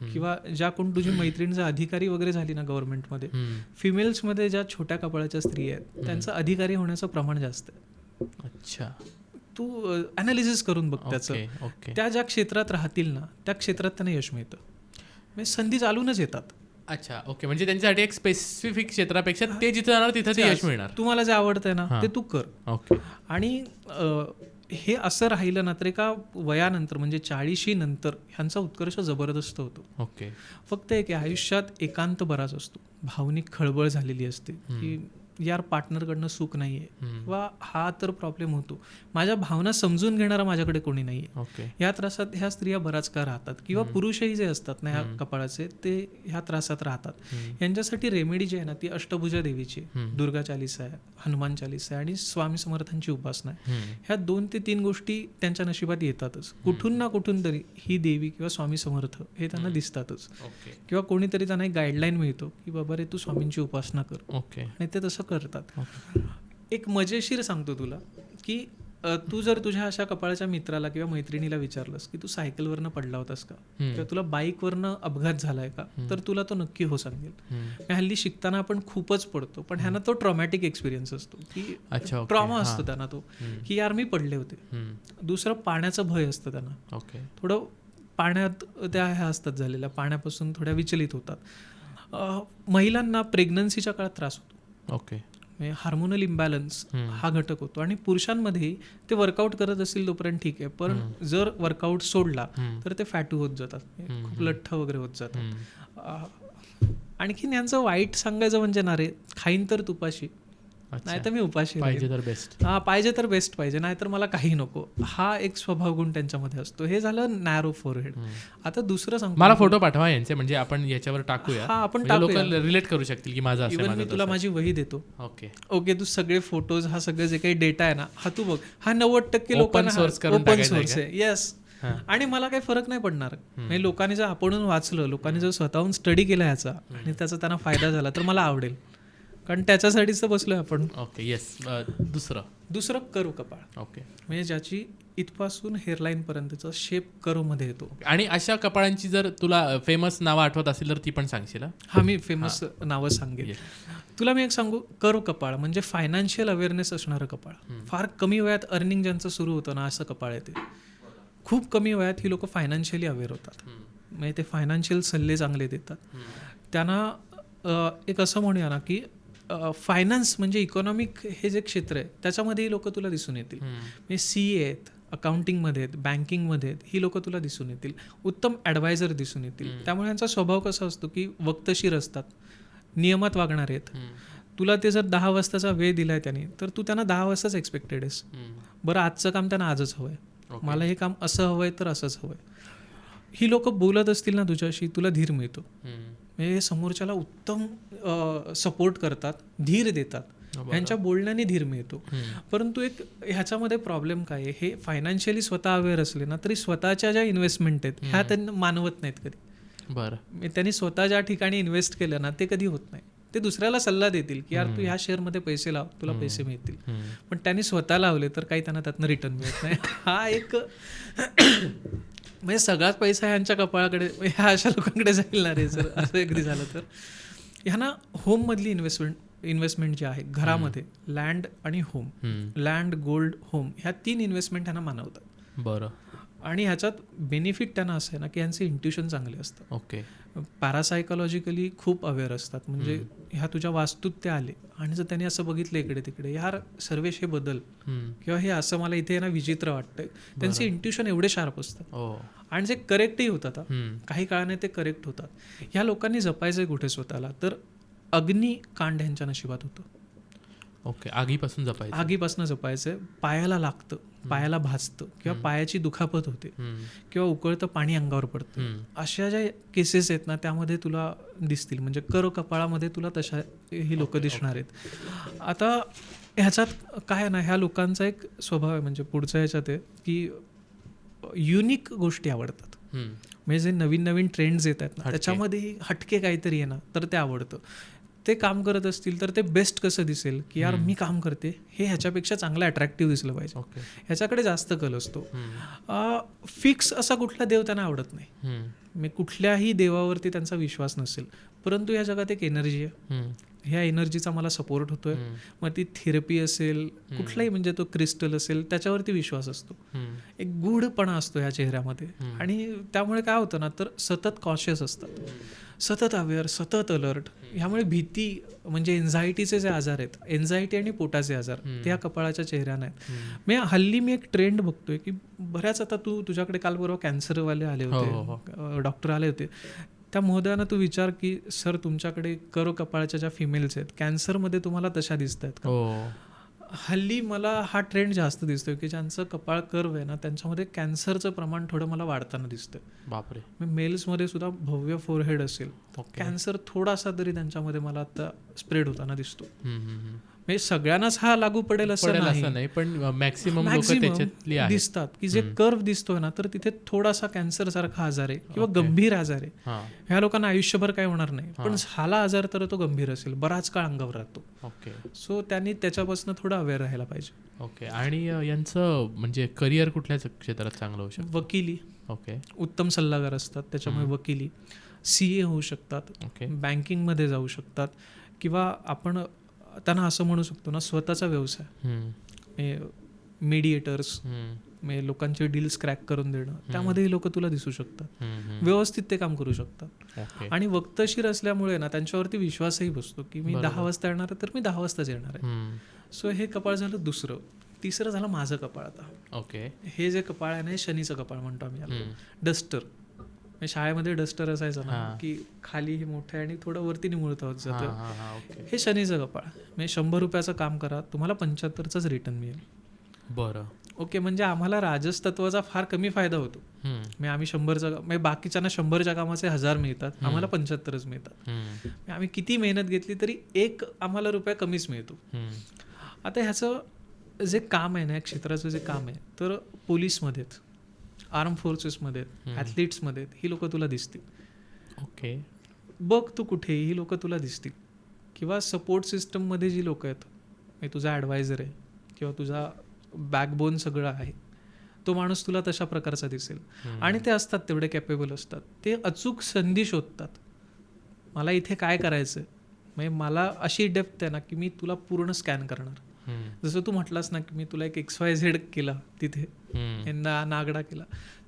किंवा ज्या कोण तुझी मैत्रिणीचा अधिकारी वगैरे झाली ना गव्हर्नमेंटमध्ये, फिमेल्समध्ये ज्या छोट्या कपाळाच्या स्त्री आहेत त्यांचं अधिकारी होण्याचं प्रमाण जास्त आहे. अच्छा. तू अनालिसिस करून बघ त्याचं. त्या ज्या क्षेत्रात राहतील ना त्या क्षेत्रात त्यांना यश मिळतं, म्हणजे संधी चालूनच येतात. अच्छा. ओके. म्हणजे त्यांच्यासाठी एक स्पेसिफिक क्षेत्रापेक्षा ते जिथे जाणार तिथे ते यश मिळणार. तुम्हाला जे आवडतंय ना ते तू कर. ओके. आणि हे असं राहिलं ना तर एका वयानंतर म्हणजे 40 नंतर ह्यांचा उत्कर्ष जबरदस्त होतो. ओके. फक्त एक आयुष्यात एकांत बराच असतो, भावनिक खळबळ झालेली असते की यार पार्टनरकडनं सुख नाहीये, किंवा हा तर प्रॉब्लेम होतो, माझ्या भावना समजून घेणारा माझ्याकडे कोणी नाहीये. ह्या त्रासात ह्या स्त्रिया बराच काळ राहतात, किंवा पुरुषही जे असतात ना ह्या कपाळाचे ते ह्या त्रासात राहतात. यांच्यासाठी रेमेडी जी आहे ना ती अष्टभुजा देवीची, दुर्गा चालीसा आहे, हनुमान चालीसा आहे आणि स्वामी समर्थांची उपासना आहे. ह्या 2 ते 3 गोष्टी त्यांच्या नशिबात येतातच, कुठून ना कुठून तरी ही देवी किंवा स्वामी समर्थ हे त्यांना दिसतातच, किंवा कोणीतरी त्यांना एक गाईडलाईन मिळतो की बाबा रे तू स्वामींची उपासना कर, आणि ते तसं करतात. एक मजेशीर सांगतो तुला की तू जर तुझ्या अशा कपाळाच्या मित्राला किंवा मैत्रिणीला विचारलंस की तू सायकलवरनं पडला होतास का, किंवा तुला बाईकवरनं अपघात झालाय का, तर तुला तो नक्की हो सांगेल. हल्ली शिकताना आपण खूपच पडतो, पण ह्यांना तो ट्रॉमॅटिक एक्सपिरियन्स असतो की ट्रॉमा असतो त्यांना तो की यार मी पडले होते. दुसरं पाण्याचं भय असतं त्यांना, थोडं पाण्यात त्या ह्या असतात झालेल्या, पाण्यापासून थोड्या विचलित होतात. महिलांना प्रेग्नन्सीच्या काळात त्रास होतो, हार्मोनल इम्बॅलन्स हा घटक होतो. आणि पुरुषांमध्ये ते वर्कआउट करत असतील तोपर्यंत ठीक आहे, पण जर वर्कआउट सोडला तर ते फॅटू होत जातात, खूप लठ्ठ वगैरे होत जातात. आणखीन यांचं वाईट सांगायचं म्हणजे ना रे, खाईन तर तुपाशी, नाही तर मी उपाशी, पाहिजे तर बेस्ट. पाहिजे तर बेस्ट पाहिजे, नाहीतर मला काही नको, हा एक स्वभाव गुण त्यांच्यामध्ये असतो. हे झालं नॅरो फोरहेड. आता दुसरं सांगतो, मला फोटो पाठवा यांचे, म्हणजे आपण याच्यावर टाकूया, आपण लोक रिलेट करू शकतील की माझा. इव्हन मी तुला माझी वही देतो. ओके. तू सगळे फोटोज, हा सगळं जे काही डेटा आहे ना हा तू बघ, हा 90% लोकांना ओपन सोर्स आहे. येस. आणि मला काही फरक नाही पडणार, म्हणजे लोकांनी जर आपण वाचलं, लोकांनी जर स्वतःहून स्टडी केला ह्याचा आणि त्याचा त्यांना फायदा झाला तर मला आवडेल. कारण त्याच्यासाठीच तर बसलोय आपण. Okay yes. दुसरं कर्व कपाळ, ओके. म्हणजे ज्याची इथपासून हेअरलाईन पर्यंतचा शेप कर्व मध्ये येतो. आणि अशा कपाळांची जर तुला फेमस नावं आठवत असेल तर ती पण सांगशील. हा, मी फेमस नावं सांगेन. तुला मी एक सांगू, कर्व कपाळ म्हणजे फायनान्शियल अवेअरनेस असणारं कपाळ. फार कमी वयात अर्निंग ज्यांचं सुरू होतं ना, असं कपाळ आहे ते. खूप कमी वयात ही लोक फायनान्शियली अवेअर होतात, म्हणजे ते फायनान्शियल सल्ले चांगले देतात. त्यांना एक असं म्हणूया ना की फायनान्स म्हणजे इकॉनॉमिक हे जे क्षेत्र आहे त्याच्यामध्ये ही लोक तुला दिसून येतील. म्हणजे CA आहेत, अकाउंटिंगमध्ये आहेत, बँकिंगमध्ये आहेत, ही लोक तुला दिसून येतील. उत्तम ॲडवायझर दिसून येतील. त्यामुळे यांचा स्वभाव कसा असतो की वक्तशीर असतात, नियमात वागणार आहेत. तुला ते जर 10 वाजताचा वेळ दिलाय त्यांनी, तर तू त्यांना 10 वाजताच एक्सपेक्टेड आहेस. बरं, आजचं काम त्यांना आजच हवंय, मला हे काम असं हवंय तर असंच हवंय. ही लोक बोलत असतील ना तुझ्याशी, तुला धीर मिळतो. म्हणजे समोरच्याला उत्तम सपोर्ट करतात, धीर देतात. ह्यांच्या बोलण्याने धीर मिळतो. परंतु एक ह्याच्यामध्ये प्रॉब्लेम काय आहे, हे फायनान्शियली स्वतः अवेअर असले ना तरी स्वतःच्या ज्या इन्व्हेस्टमेंट आहेत ह्या त्यांना मानवत नाहीत कधी. बरं, त्यांनी स्वतः ज्या ठिकाणी इन्व्हेस्ट केलं ना ते कधी होत नाही. ते दुसऱ्याला सल्ला देतील की यार तू ह्या शेअरमध्ये पैसे लाव, तुला पैसे मिळतील. पण त्यांनी स्वतः लावले तर काही त्यांना त्यातनं रिटर्न मिळत नाही. हा एक म्हणजे सगळाच पैसा ह्यांच्या कपाळाकडे, ह्या अशा लोकांकडे जाईल ना रे जर असं एग्री झालं तर. ह्यांना होममधली इन्व्हेस्टमेंट जी आहे घरामध्ये, लँड आणि होम, लँड, गोल्ड, होम, ह्या 3 इन्व्हेस्टमेंट ह्यांना मानवतात. बरं. आणि ह्याच्यात बेनिफिट त्यांना असं आहे ना की यांचे इंट्युशन चांगले असतं. ओके. पॅरासायकॉलॉजिकली खूप अवेअर असतात. म्हणजे ह्या तुझ्या वास्तूत ते आले आणि जर त्यांनी असं बघितलं इकडे तिकडे, यार सर्वेश हे बदल, किंवा हे असं मला इथे ना विचित्र वाटतंय, त्यांचे इंट्युशन एवढे शार्प असतात. आणि जे करेक्टही होतात, काही काळाने ते करेक्ट होतात. ह्या लोकांनी जपायचंय कुठे स्वतःला, तर अग्निकांड ह्यांच्या नशिबात होतं. ओके. आगीपासून जपायचं, आगीपासून जपायचंय. पायाला लागतं, पायाला भाजतं, किंवा पायाची दुखापत होते, किंवा उकळतं पाणी अंगावर पडतं. अशा ज्या केसेस आहेत ना त्यामध्ये तुला दिसतील. म्हणजे कर्व कपाळामध्ये तुला तशा ही लोक दिसणार आहेत. आता ह्याच्यात काय आहे ना, ह्या लोकांचा एक स्वभाव आहे, म्हणजे पुढच्या ह्याच्यात आहे की युनिक गोष्टी आवडतात. म्हणजे जे नवीन नवीन ट्रेंड्स येत आहेत ना त्याच्यामध्ये हटके काहीतरी आहे ना तर ते आवडतं. ते काम करत असतील तर ते बेस्ट कसं दिसेल की यार मी काम करते हे ह्याच्यापेक्षा चांगलं अट्रॅक्टिव्ह दिसलं पाहिजे, ह्याच्याकडे जास्त कल असतो. फिक्स असा कुठला देव त्यांना आवडत नाही. मी कुठल्याही देवावरती त्यांचा विश्वास नसेल, परंतु या जगात एक एनर्जी आहे, ह्या एनर्जीचा मला सपोर्ट होतोय. मग ती थेरपी असेल, कुठलाही म्हणजे तो क्रिस्टल असेल, त्याच्यावरती विश्वास असतो. एक गूढपणा असतो ह्या चेहऱ्यामध्ये. आणि त्यामुळे काय होतं ना, तर सतत कॉन्शियस असतात, सतत अवेअर, सतत अलर्ट. ह्यामुळे भीती म्हणजे एन्झायटीचे जे आजार आहेत, एन्झायटी आणि पोटाचे आजार, ते ह्या कपाळाच्या चेहऱ्यानं आहेत. मी हल्ली एक ट्रेंड बघतोय की बऱ्याच, आता तुझ्याकडे काल बरोबर कॅन्सरवाले आले होते, डॉक्टर आले होते. त्या महोदयानं तू विचार की सर तुमच्याकडे कर्व कपाळाच्या ज्या फिमेल्स आहेत कॅन्सरमध्ये तुम्हाला तशा दिसत आहेत का? हल्ली मला हा ट्रेंड जास्त दिसतोय की ज्यांचं कपाळ कर्व आहे ना त्यांच्यामध्ये कॅन्सरचं प्रमाण थोडं मला वाढताना दिसतंय. बापरे. मेल्समध्ये सुद्धा भव्य फोरहेड असेल, कॅन्सर थोडासा तरी त्यांच्यामध्ये मला आता स्प्रेड होताना दिसतो. म्हणजे सगळ्यांनाच हा लागू पडेल असं नाही, पण मॅक्सिमम दिसतात की जे कर्व दिसतोय ना तर तिथे थोडासा कॅन्सर सारखा आजार आहे किंवा गंभीर आजार आहे. ह्या लोकांना आयुष्यभर काय होणार नाही, पण झाला आजार तर तो गंभीर असेल, बराच काळ अंगावर राहतो. सो त्यांनी त्याच्यापासून थोडं अवेअर राहायला पाहिजे. ओके. आणि यांचं म्हणजे करिअर कुठल्याच क्षेत्रात चांगलं होऊ शकतं? वकिली. ओके. उत्तम सल्लागार असतात त्याच्यामुळे वकिली, CA होऊ शकतात, बँकिंगमध्ये जाऊ शकतात, किंवा आपण त्यांना असं म्हणू शकतो ना स्वतःचा व्यवसाय, मीडिएटर्स, लोकांचे डील्स क्रॅक करून देणं, त्यामध्ये लोक तुला दिसू शकतात. व्यवस्थित ते काम करू शकतात. आणि वक्तशीर असल्यामुळे ना त्यांच्यावरती विश्वासही बसतो की मी 10 वाजता येणार आहे तर मी 10 वाजताच येणार आहे. सो हे कपाळ झालं दुसरं. तिसरं झालं माझं कपाळ. आता ओके, हे जे कपाळ आहे ना, शनीचं कपाळ म्हणतो आम्ही याला. डस्टर. शाळेमध्ये डस्टर असायचं ना की खाली हे मोठं आहे आणि थोडं वरती निमुळत होत जातं. हे शनीचं कपाळ. म्हणजे 100 रुपयाचं काम करा, तुम्हाला 75च रिटर्न मिळेल. बरं. ओके. म्हणजे आम्हाला राजस तत्वाचा फार कमी फायदा होतो. आम्ही 100चा, म्हणजे बाकीच्यांना 100च्या कामाचे 1000 मिळतात, आम्हाला 75च मिळतात. आम्ही किती मेहनत घेतली तरी एक आम्हाला रुपया कमीच मिळतो. आता ह्याचं जे काम आहे ना, या क्षेत्राचं जे काम आहे, तर पोलीसमध्ये, आर्म फोर्सेसमध्ये, ॲथलीट्समध्ये ही लोक तुला दिसतील. ओके. बघ तू कुठेही ही लोक तुला दिसतील किंवा सपोर्ट सिस्टममध्ये जी लोक आहेत, म्हणजे तुझा ॲडवायझर आहे किंवा तुझा बॅकबोन सगळं आहे, तो माणूस तुला तशा प्रकारचा दिसेल. आणि ते असतात तेवढे कॅपेबल असतात, ते अचूक संधी शोधतात. मला इथे काय करायचं आहे, म्हणजे मला अशी डेप्थ आहे ना की मी तुला पूर्ण स्कॅन करणार. जसं तू म्हटलास ना की मी तुला एक XYZ केला तिथे, नागडा केला,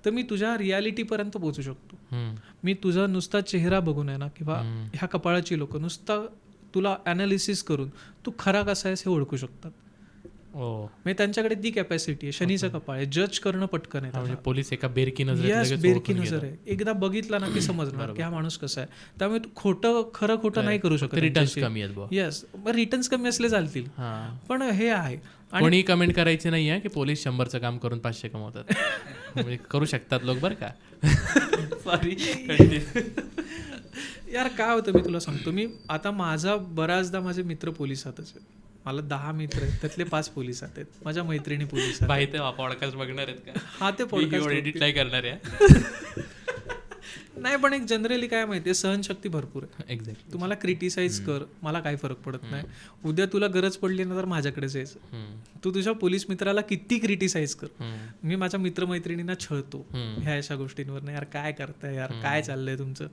तर मी तुझ्या रियालिटीपर्यंत पोहोचू शकतो. मी तुझा नुसता चेहरा बघून आहे ना किंवा ह्या कपाळाची लोक नुसता तुला ॲनालिसिस करून तू खरा कसा आहेस हे ओळखू शकतात. म्हणजे त्यांच्याकडे ती कॅपॅसिटी आहे. शनीचं कपाळ आहे, जज करणं पटकन आहे. पोलीस एका बेरकी नजर आहे, एकदा बघितला ना की समजणार की हा माणूस कसा आहे. त्यामुळे तू खरं नाही करू शकत. रिटर्न्स कमी आहेत. येस, रिटर्न्स कमी असले चालतील, पण हे आहे. कोणी कमेंट करायची नाही आहे की पोलीस 100चं काम करून 500 कमवतात. म्हणजे करू शकतात लोक बरं का. सॉरी यार, काय होतं मी तुला सांगतो, मी आता बऱ्याचदा माझे मित्र पोलिसातच आहेत. मला 10 मित्र आहेत, त्यातले 5 पोलिसात आहेत. माझ्या मैत्रिणी पोलिसात. माहिती आहे पॉडकास्ट बघणार आहेत का? हा, ते पॉडकास्ट एडिट नाही करणार आहे. नाही, पण एक जनरली काय माहितीये, सहनशक्ती भरपूर आहे. एक्झॅक्टली. तुम्हाला क्रिटिसाइज कर, मला काही फरक पडत नाही. उद्या तुला गरज पडली ना तर माझ्याकडेच यायचं. तू तुझ्या पोलीस मित्राला किती क्रिटिसाइज कर. मी माझ्या मित्रमैत्रिणींना छळतो ह्या अशा गोष्टींवर, नाही यार काय करताय, यार काय चाललंय तुमचं.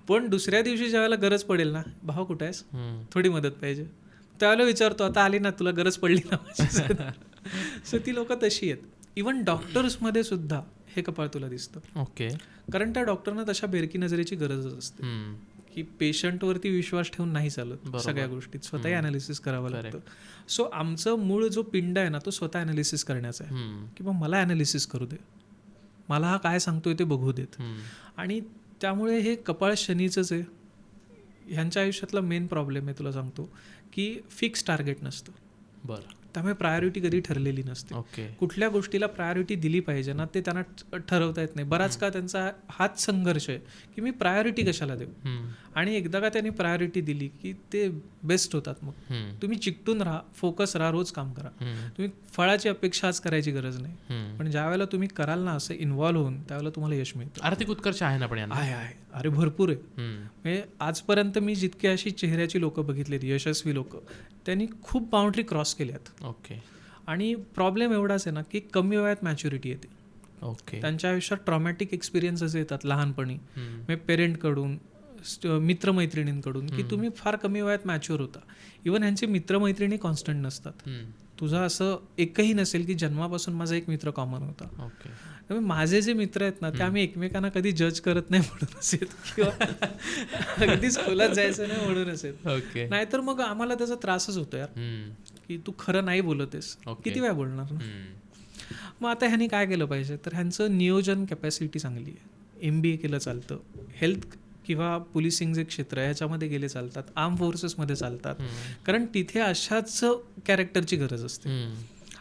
पण दुसऱ्या दिवशी ज्यावेळेला गरज पडेल ना, भाऊ कुठे आहेस, थोडी मदत पाहिजे, त्यावेळेला विचारतो आता आली ना, तुला गरज पडली ना. सो ती लोक तशी आहेत. इव्हन डॉक्टर्समध्ये सुद्धा हे कपाळ तुला दिसतं. ओके. कारण त्या डॉक्टरना तशा बेरकी नजरेची गरजच असते की पेशंटवरती विश्वास ठेवून नाही चालत. सगळ्या गोष्टीत स्वतःही अनालिसिस करावं लागतं. सो आमचं मूळ जो पिंड आहे ना, तो स्वतः अनालिसिस करण्याचा आहे की मग मला अनालिसिस करू दे, मला हा काय सांगतोय ते बघू देत. आणि त्यामुळे हे कपाळ शनीचंच आहे. ह्यांच्या आयुष्यातला मेन प्रॉब्लेम आहे तुला सांगतो की फिक्स टार्गेट नसतं. बरं. त्यामुळे प्रायोरिटी कधी ठरलेली नसते. ओके. कुठल्या गोष्टीला प्रायोरिटी दिली पाहिजे ना, ते त्यांना ठरवता येत नाही. बराच का त्यांचा हाच संघर्ष आहे की मी प्रायोरिटी कशाला देऊ. आणि एकदा का त्यांनी प्रायोरिटी दिली की ते बेस्ट होतात. मग तुम्ही चिकटून राहा, फोकस राहा, रोज काम करा. तुम्ही फळाची अपेक्षा आज करायची गरज नाही, पण ज्या वेळेला तुम्ही कराल ना असं इन्व्हॉल्व्ह होऊन, त्यावेळेला तुम्हाला यश मिळतं. आर्थिक उत्कर्ष आहे ना, पण आहे. अरे भरपूर आहे. म्हणजे आजपर्यंत मी जितकी अशी चेहऱ्याची लोक बघितलेली, यशस्वी लोक, त्यांनी खूप बाउंड्री क्रॉस केल्यात. ओके. आणि प्रॉब्लेम एवढाच आहे ना की कमी वयात मॅच्युरिटी येते. ओके. त्यांच्या आयुष्यात ट्रॉमॅटिक एक्सपिरियन्सेस येतात लहानपणी, म्हणजे पेरेंटकडून, मित्रमैत्रिणींकडून, की तुम्ही फार कमी वयात मॅच्युअर होता. इव्हन ह्यांचे मित्रमैत्रिणी कॉन्स्टंट नसतात. तुझं असं एकही नसेल की जन्मापासून माझा एक मित्र कॉमन होता. ओके. त्यामुळे माझे जे मित्र आहेत ना, ते आम्ही एकमेकांना कधी जज करत नाही म्हणूनच आहेत, किंवा अगदीच खोलात जायचं नाही म्हणूनच आहेत. ओके. नाहीतर मग आम्हाला त्याचा त्रासच होतो यार, की तू खरं नाही बोलतेस, किती वेळा बोलणार ना. मग आता ह्यांनी काय केलं पाहिजे, तर ह्यांचं नियोजन कॅपॅसिटी चांगली आहे. MBA केलं चालतं, हेल्थ किंवा पोलिसिंग जे क्षेत्र आहे ह्याच्यामध्ये गेले चालतात, आर्म फोर्सेसमध्ये चालतात, कारण तिथे अशाच कॅरेक्टरची गरज असते.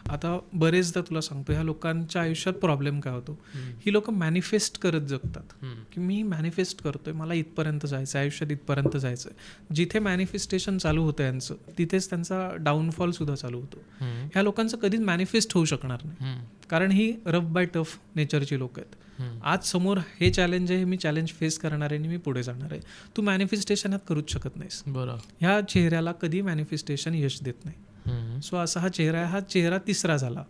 आता बरेचदा तुला सांगतो, ह्या लोकांच्या आयुष्यात प्रॉब्लेम काय होतो, ही लोक मॅनिफेस्ट करत जगतात की मी मॅनिफेस्ट करतोय, मला इथपर्यंत जायचं आहे, आयुष्यात इथपर्यंत जायचं आहे. जिथे मॅनिफेस्टेशन चालू होतं यांचं, तिथेच त्यांचा डाऊनफॉल सुद्धा चालू होतो. ह्या लोकांचं कधीच मॅनिफेस्ट होऊ शकणार नाही, कारण ही रफ बाय टफ नेचरची लोक आहेत. आज समोर हे चॅलेंज आहे, हे मी चॅलेंज फेस करणार आहे आणि मी पुढे जाणार आहे. तू मॅनिफेस्टेशन करूच शकत नाहीस. बरं. ह्या चेहऱ्याला कधी मॅनिफेस्टेशन यश देत नाही. सो असा हा चेहरा आहे. हा चेहरा तिसरा झाला.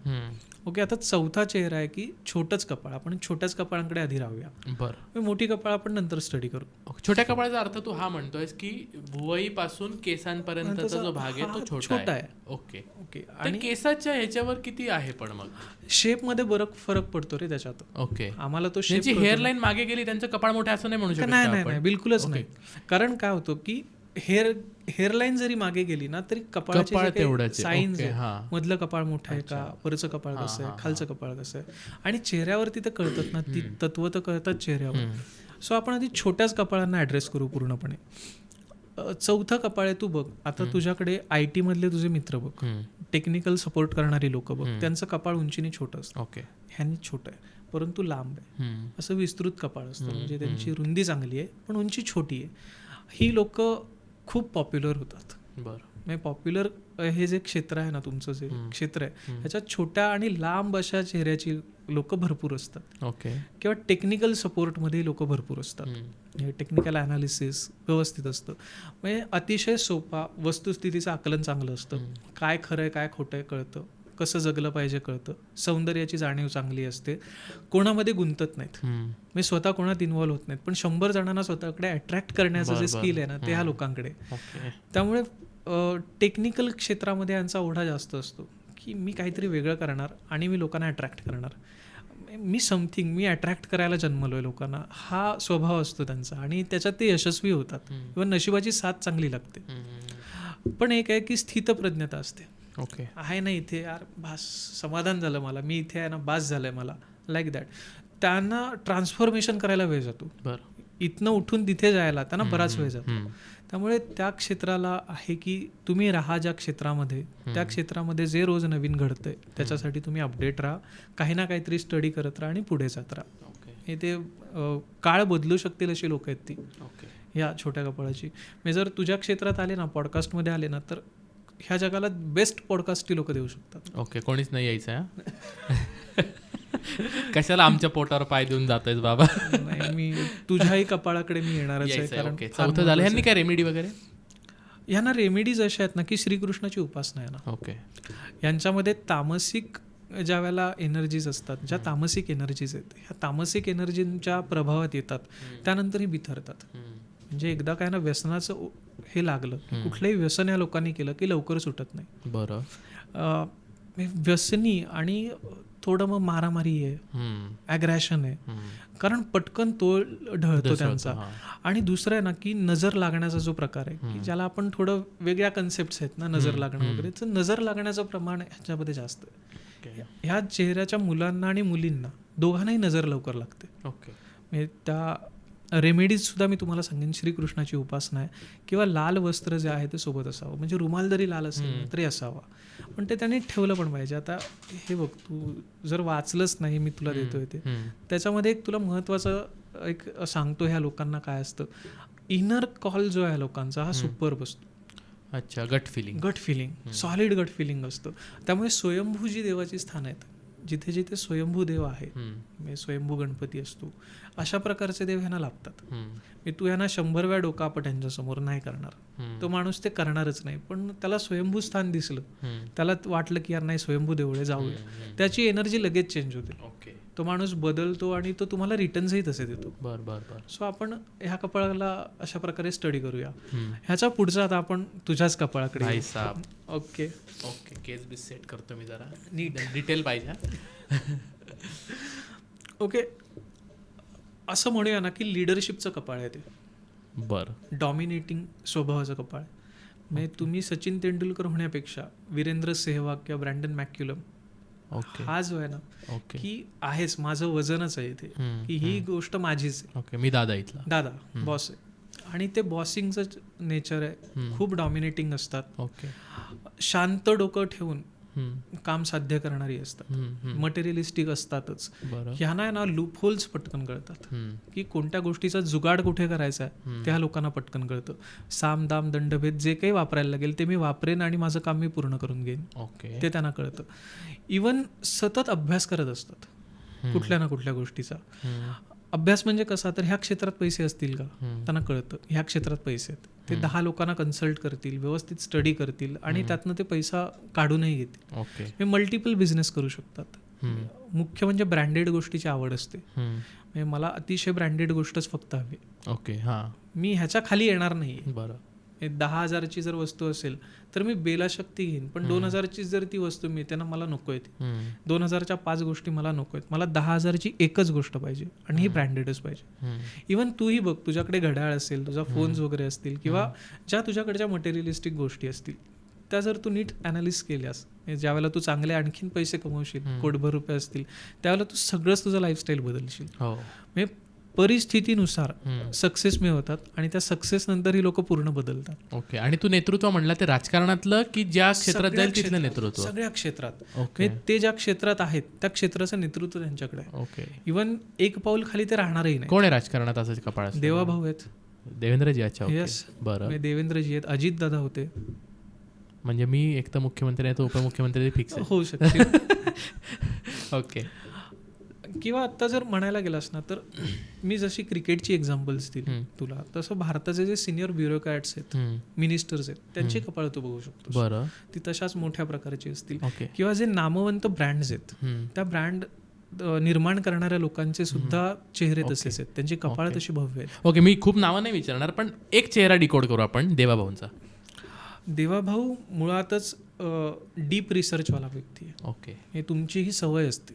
ओके. आता चौथा चेहरा आहे की छोटंच कपाळ. आपण छोट्याच कपाळांकडे आधी राहूया. बरं. मोठी कपाळ आपण नंतर स्टडी करू. छोट्या कपाळाचा अर्थ तू हा म्हणतोयस की भुवईपासून केसांपर्यंतचा जो भाग आहे तो छोटा आहे. ओके. ओके. आणि केसाच्या ह्याच्यावर किती आहे पण मग शेपमध्ये फरक पडतो रे त्याच्यात. ओके. आम्हाला तो शेप, हेअरलाईन मागे गेली त्यांचं कपाळ मोठं असं नाही म्हणू शकत. नाही, बिलकुलच नाही. कारण काय होतं की हेअरलाईन जरी मागे गेली ना तरी कपाळाचे साईन्स आहे, मधलं कपाळ मोठं आहे का, वरचं कपाळ कसं आहे, खालचं कपाळ कसं आहे, आणि चेहऱ्यावरती तर कळतात ना, ती तत्व तर कळतात चेहऱ्यावर. सो आपण आधी छोट्याच कपाळांना ऍड्रेस करू पूर्णपणे. चौथं कपाळ आहे, तू बघ आता तुझ्याकडे IT मधले तुझे मित्र बघ, टेक्निकल सपोर्ट करणारी लोक बघ, त्यांचं कपाळ उंचीने छोटं असतं. ओके. ह्यांनी छोटं आहे परंतु लांब आहे, असं विस्तृत कपाळ असतं, म्हणजे त्यांची रुंदी चांगली आहे पण उंची छोटी आहे. ही लोक खूप पॉप्युलर होतात. बरं. म्हणजे पॉप्युलर हे जे क्षेत्र आहे ना तुमचं जे क्षेत्र आहे ह्याच्यात छोट्या आणि लांब अशा चेहऱ्याची लोक भरपूर असतात. ओके. किंवा टेक्निकल सपोर्टमध्ये लोक भरपूर असतात. टेक्निकल ॲनालिसिस व्यवस्थित असतं. म्हणजे अतिशय सोपा वस्तुस्थितीचं आकलन चांगलं असतं. काय खरं आहे काय खोटं आहे कळतं. कसं जगलं पाहिजे कळतं. सौंदर्याची जाणीव चांगली असते. कोणामध्ये गुंतत नाहीत. म्हणजे स्वतः कोणात इन्व्हॉल्व्ह होत नाहीत. पण 100 जणांना स्वतःकडे अट्रॅक्ट करण्याचं जे स्किल आहे ना ते ह्या लोकांकडे. त्यामुळे टेक्निकल क्षेत्रामध्ये यांचा ओढा जास्त असतो की मी काहीतरी वेगळं करणार आणि मी लोकांना अट्रॅक्ट करणार. मी अट्रॅक्ट करायला जन्मलोय लोकांना, हा स्वभाव असतो त्यांचा आणि त्याच्यात ते यशस्वी होतात. किंवा नशिबाची साथ चांगली लागते. पण एक आहे की स्थितप्रज्ञता असते. ओके. आहे ना इथे यार बास, समाधान झालं मला, मी इथे आहे ना बास झालंय मला, लाईक दॅट. त्यांना ट्रान्सफॉर्मेशन करायला वेळ जातो. इथनं उठून तिथे जायला त्यांना बराच वेळ जातो. त्यामुळे त्या क्षेत्राला आहे की तुम्ही राहा ज्या क्षेत्रामध्ये, त्या क्षेत्रामध्ये जे रोज नवीन घडतंय त्याच्यासाठी तुम्ही अपडेट राहा, काही ना काहीतरी स्टडी करत राहा आणि पुढे जात राहा. हे ते काळ बदलू शकतील अशी लोक आहेत ती ह्या छोट्या कपाळाची. म्हणजे जर तुझ्या क्षेत्रात आले ना, पॉडकास्टमध्ये आले ना, तर ह्या जगाला बेस्ट पॉडकास्ट लोक देऊ शकतात. ओके. कोणीच नाही यायचं. कशाला आमच्या पोटावर पाय देऊन जातोय बाबा. नाही, मी तुझ्याही कपाळाकडे मी येणारच आहे. कारण चौथं झालं. ह्यांनी काय रेमेडी वगैरे? ह्यांना रेमेडीज अशा आहेत ना की श्रीकृष्णाची उपासना आहे ना. ओके. यांच्यामध्ये तामसिक ज्या वेळेला एनर्जीज असतात, ज्या तामसिक एनर्जीज आहेत, ह्या तामसिक एनर्जींच्या प्रभावात येतात, त्यानंतर ही बिथरतात. म्हणजे एकदा काय ना व्यसनाचं हे लागलं, कुठलंही व्यसन या लोकांनी केलं की लवकर सुटत नाही. बरं. व्यसनी आणि थोडं मग मारामारी आहे, ॲग्रेशन आहे, कारण पटकन तोल ढळतो त्यांचा. आणि दुसरं आहे ना की नजर लागण्याचा जो प्रकार आहे की ज्याला आपण थोडं वेगळ्या कन्सेप्ट आहेत ना, नजर लागणं वगैरे, तर नजर लागण्याचं प्रमाण ह्याच्यामध्ये जास्त आहे. ह्या चेहऱ्याच्या मुलांना आणि मुलींना दोघांनाही नजर लवकर लागते. ओके. म्हणजे त्या रेमेडीज सुद्धा मी तुम्हाला सांगेन, श्रीकृष्णाची उपासना आहे किंवा लाल वस्त्र जे आहे ते सोबत असावं. म्हणजे रुमाल जरी लाल असेल तरी असावा, पण ते त्याने ठेवलं पण पाहिजे. आता हे बघ, तू जर वाचलंच नाही, मी तुला देतोय ते, त्याच्यामध्ये एक तुला महत्त्वाचं एक सांगतो ह्या लोकांना काय असतं. इनर कॉल जो आहे लोकांचा हा सुपर असतो. अच्छा. गट फिलिंग, सॉलिड गट फिलिंग असतं. त्यामुळे स्वयंभू जी देवाची स्थान आहेत, जिथे जिथे स्वयंभू देव आहे, म्हणजे स्वयंभू गणपती असतो, अशा प्रकारचे देव ह्यांना लाभतात. तू ह्यांना 100 वेळा डोकापट यांच्यासमोर नाही करणार, तो माणूस ते करणारच नाही. पण त्याला स्वयंभू स्थान दिसलं, त्याला वाटलं की यार नाही स्वयंभू देवळे जाऊया, त्याची एनर्जी लगेच चेंज होते. तो माणूस बदलतो आणि तो तुम्हाला रिटर्न्सही तसे देतो. सो आपण ह्या कपाळाला अशा प्रकारे स्टडी करूया. ह्याचा पुढचा आता आपण तुझ्याच कपाळाकडे. ओके. केस बी सेट करतो मी जरा नीट, डिटेल पाहिजे. ओके. असं म्हणूया ना की लिडरशिपचं कपाळ आहे ते. बरं. डॉमिनेटिंग स्वभावाचं कपाळ. म्हणजे तुम्ही सचिन तेंडुलकर होण्यापेक्षा वीरेंद्र सेहवाग किंवा ब्रँडन मॅक्युलम हा जो आहे ना की आहेच, माझं वजनच आहे इथे, की ही गोष्ट माझीच आहे. ओके. मी दादा बॉस आहे आणि ते बॉसिंगचं नेचर आहे, खूप डॉमिनेटिंग असतात. ओके. शांत डोकं ठेवून काम साध्य करणारी असतात, मटेरियलिस्टिक असतातच. ह्यांना ना लूप होल्स पटकन कळतात की कोणत्या गोष्टीचा जुगाड कुठे करायचा आहे, त्या लोकांना पटकन कळतं. साम दाम दंडभेद जे काही वापरायला लागेल ते मी वापरेन आणि माझं काम मी पूर्ण करून घेईन, ते त्यांना कळतं. इवन सतत अभ्यास करत असतात कुठल्या ना कुठल्या गोष्टीचा. अभ्यास म्हणजे कसा, तर ह्या क्षेत्रात पैसे असतील का, त्यांना कळतं ह्या क्षेत्रात पैसे आहेत, ते 10 लोकांना कन्सल्ट करतील, व्यवस्थित स्टडी करतील आणि त्यातनं ते पैसा काढूनही घेतील. हे मल्टिपल बिझनेस करू शकतात. मुख्य म्हणजे ब्रँडेड गोष्टीची आवड असते. म्हणजे मला अतिशय ब्रँडेड गोष्टच फक्त हवी. ओके. मी ह्याच्या खाली येणार नाही. बरं. 10,000ची जर वस्तू असेल तर मी बेलाशक्ती घेईन, पण 2,000ची जर ती वस्तू मिळते ना, मला नको आहे ती. 2,000च्या 5 गोष्टी मला नको आहेत, मला 10,000ची एकच गोष्ट पाहिजे आणि ही ब्रँडेडच पाहिजे. इवन तूही बघ, तुझ्याकडे घड्याळ असेल, तुझा फोन्स वगैरे असतील किंवा ज्या तुझ्याकडच्या मटेरियलिस्टिक गोष्टी असतील, त्या जर तू नीट ॲनालिस केल्यास, ज्यावेळेला तू चांगले आणखीन पैसे कमवशील, कोटभर रुपये असतील, त्यावेळेला तू सगळंच तुझं लाईफस्टाईल बदलशील. म्हणजे परिस्थितीनुसार सक्सेस मिळवतात आणि त्या सक्सेस नंतर ही लोक पूर्ण बदलतात. ओके. आणि तू नेतृत्व म्हणला ते राजकारणातलं की ज्या क्षेत्रात जाईल तिथलं नेतृत्व? सगळ्या क्षेत्रात. ते ज्या क्षेत्रात आहेत त्या क्षेत्राचं नेतृत्व त्यांच्याकडे आहे. ओके. इवन एक पाऊल खाली ते राहणारही नाही. कोण आहे राजकारणात असं कपाळ? देवाभाऊ आहेत. देवेंद्रजी. अच्छा. येस. बरं. देवेंद्रजी आहेत, अजित दादा होते. म्हणजे मी एक तर मुख्यमंत्री आहे तो उपमुख्यमंत्री फिक्स आहे. होऊ शकते. ओके. किंवा आत्ता जर म्हणायला गेलास ना तर मी जशी क्रिकेटची एक्झाम्पल्स दिली तुला, तसं भारताचे जे सिनियर ब्युरोक्रॅट्स आहेत, मिनिस्टर्स आहेत, त्यांची कपाळ तू बघू शकतो. बरं. ती तशाच मोठ्या प्रकारची असतील. ओके. किंवा जे नामवंत ब्रँड्स आहेत, त्या ब्रँड निर्माण करणाऱ्या लोकांचे सुद्धा चेहरे तसेच आहेत, त्यांची कपाळ तशी भव्य आहेत. ओके, मी खूप नावं नाही विचारणार, पण एक चेहरा डिकोड करू आपण देवाभाऊंचा. देवाभाऊ मुळातच डीप रिसर्चवाला व्यक्ती आहे. ओके. हे तुमची ही सवय असते,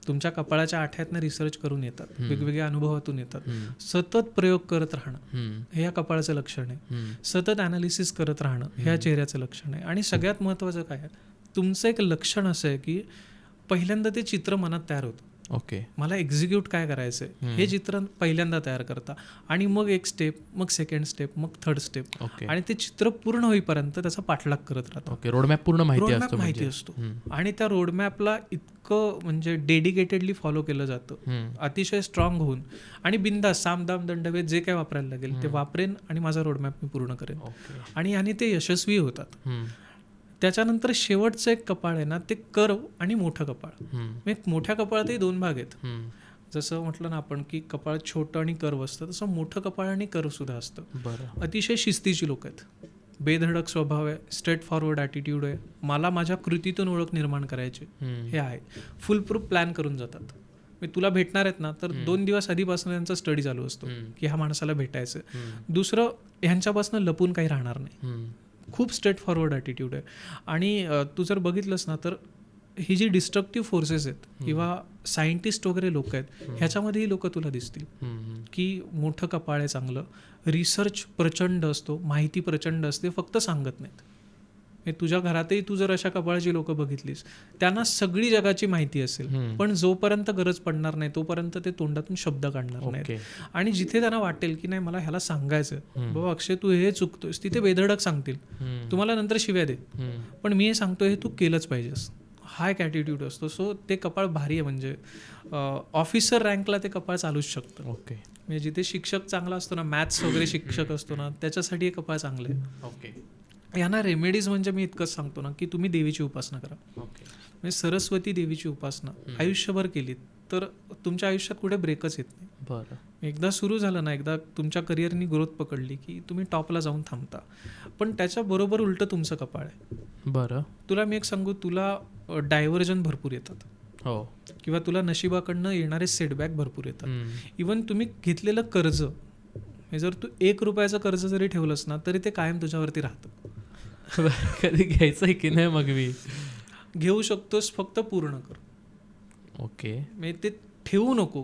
तुमच्या कपाळाच्या आठ्यातनं रिसर्च करून येतात, वेगवेगळ्या अनुभवातून येतात, सतत प्रयोग करत राहणं हे या कपाळाचं लक्षण आहे. सतत ॲनालिसिस करत राहणं हे या चेहऱ्याचं लक्षण आहे. आणि सगळ्यात महत्त्वाचं काय आहे, तुमचं एक लक्षण असं आहे की पहिल्यांदा ते चित्र मनात तयार होतं. ओके. मला एक्झिक्यूट काय करायचं आहे हे चित्र पहिल्यांदा तयार करता, आणि मग एक स्टेप, मग सेकंड स्टेप, मग थर्ड स्टेप, आणि ते चित्र पूर्ण होईपर्यंत त्याचा पाठलाग करत राहतो. ओके. रोडमॅप पूर्ण माहिती असतो आणि त्या रोडमॅपला इतकं म्हणजे डेडिकेटेडली फॉलो केलं जातं, अतिशय स्ट्रॉंग होऊन, आणि बिंदास सामदाम दंडभेद जे काय वापरायला लागेल ते वापरेन आणि माझा रोडमॅप मी पूर्ण करेन. आणि याने ते यशस्वी होतात. त्याच्यानंतर शेवटचं एक कपाळ आहे ना, ते कर्व आणि मोठं कपाळ. मोठ्या कपाळातही दोन भाग आहेत. जसं म्हटलं ना आपण की कपाळ छोटं आणि कर्व असतं, तसं मोठं कपाळ आणि कर्व सुद्धा असतं. अतिशय शिस्तीची लोक आहेत, बेधडक स्वभाव आहे, स्ट्रेट फॉरवर्ड ॲटिट्यूड आहे, मला माझ्या कृतीतून ओळख निर्माण करायची हे आहे, फुल प्रूफ प्लॅन करून जातात. मी तुला भेटणार आहेत ना तर 2 दिवस आधीपासून त्यांचा स्टडी चालू असतो की ह्या माणसाला भेटायचं. दुसरं, ह्यांच्यापासून लपून काही राहणार नाही, खूप स्ट्रेट फॉरवर्ड ॲटिट्यूड आहे. आणि तू जर बघितलंस ना तर ही जी डिस्ट्रक्टिव्ह फोर्सेस आहेत किंवा सायंटिस्ट वगैरे लोक आहेत, ह्याच्यामध्येही लोक तुला दिसतील की मोठं कपाळ आहे चांगलं, रिसर्च प्रचंड असतो, माहिती प्रचंड असते, फक्त सांगत नाहीत. तुझ्या घरातही तू जर अशा कपाळाची लोक बघितलीस, त्यांना सगळी जगाची माहिती असेल, पण जोपर्यंत गरज पडणार नाही तोपर्यंत ते तोंडातून शब्द काढणार नाहीत. आणि जिथे त्यांना वाटेल की नाही मला ह्याला सांगायचं, बाबा अक्षय तू हे चुकतोयस, तिथे बेधडक सांगतील, तुम्हाला नंतर शिव्या दे, पण मी हे सांगतोय हे तू केलंच पाहिजेस. हा एक ॲटिट्यूड असतो. सो ते कपाळ भारी आहे. म्हणजे ऑफिसर रँकला ते कपाळ चालूच शकतं. ओके. म्हणजे जिथे शिक्षक चांगला असतो ना, मॅथ्स वगैरे शिक्षक असतो ना, त्याच्यासाठी हे कपाळ चांगलं आहे. ओके. यांना रेमेडीज म्हणजे मी इतकंच सांगतो ना की तुम्ही देवीची उपासना करा. म्हणजे सरस्वती देवीची उपासना आयुष्यभर केली तर तुमच्या आयुष्यात कुठे ब्रेकच येत नाही. बरं. एकदा सुरू झालं ना, एकदा तुमच्या करिअरनी ग्रोथ पकडली की तुम्ही टॉपला जाऊन थांबता. पण त्याच्याबरोबर उलटं तुमचं कपाळ आहे. बरं. तुला मी एक सांगू, तुला डायव्हर्जन भरपूर येतात. हो. किंवा तुला नशिबाकडनं येणारे सेटबॅक भरपूर येतात. इवन तुम्ही घेतलेलं कर्ज हे जर तू 1 रुपयाचं कर्ज जरी ठेवलंस ना तरी ते कायम तुझ्यावरती राहतं. कधी घ्यायचं की नाही मग मी घेऊ शकतोस, फक्त पूर्ण कर. ओके. म्हणजे ते ठेवू नको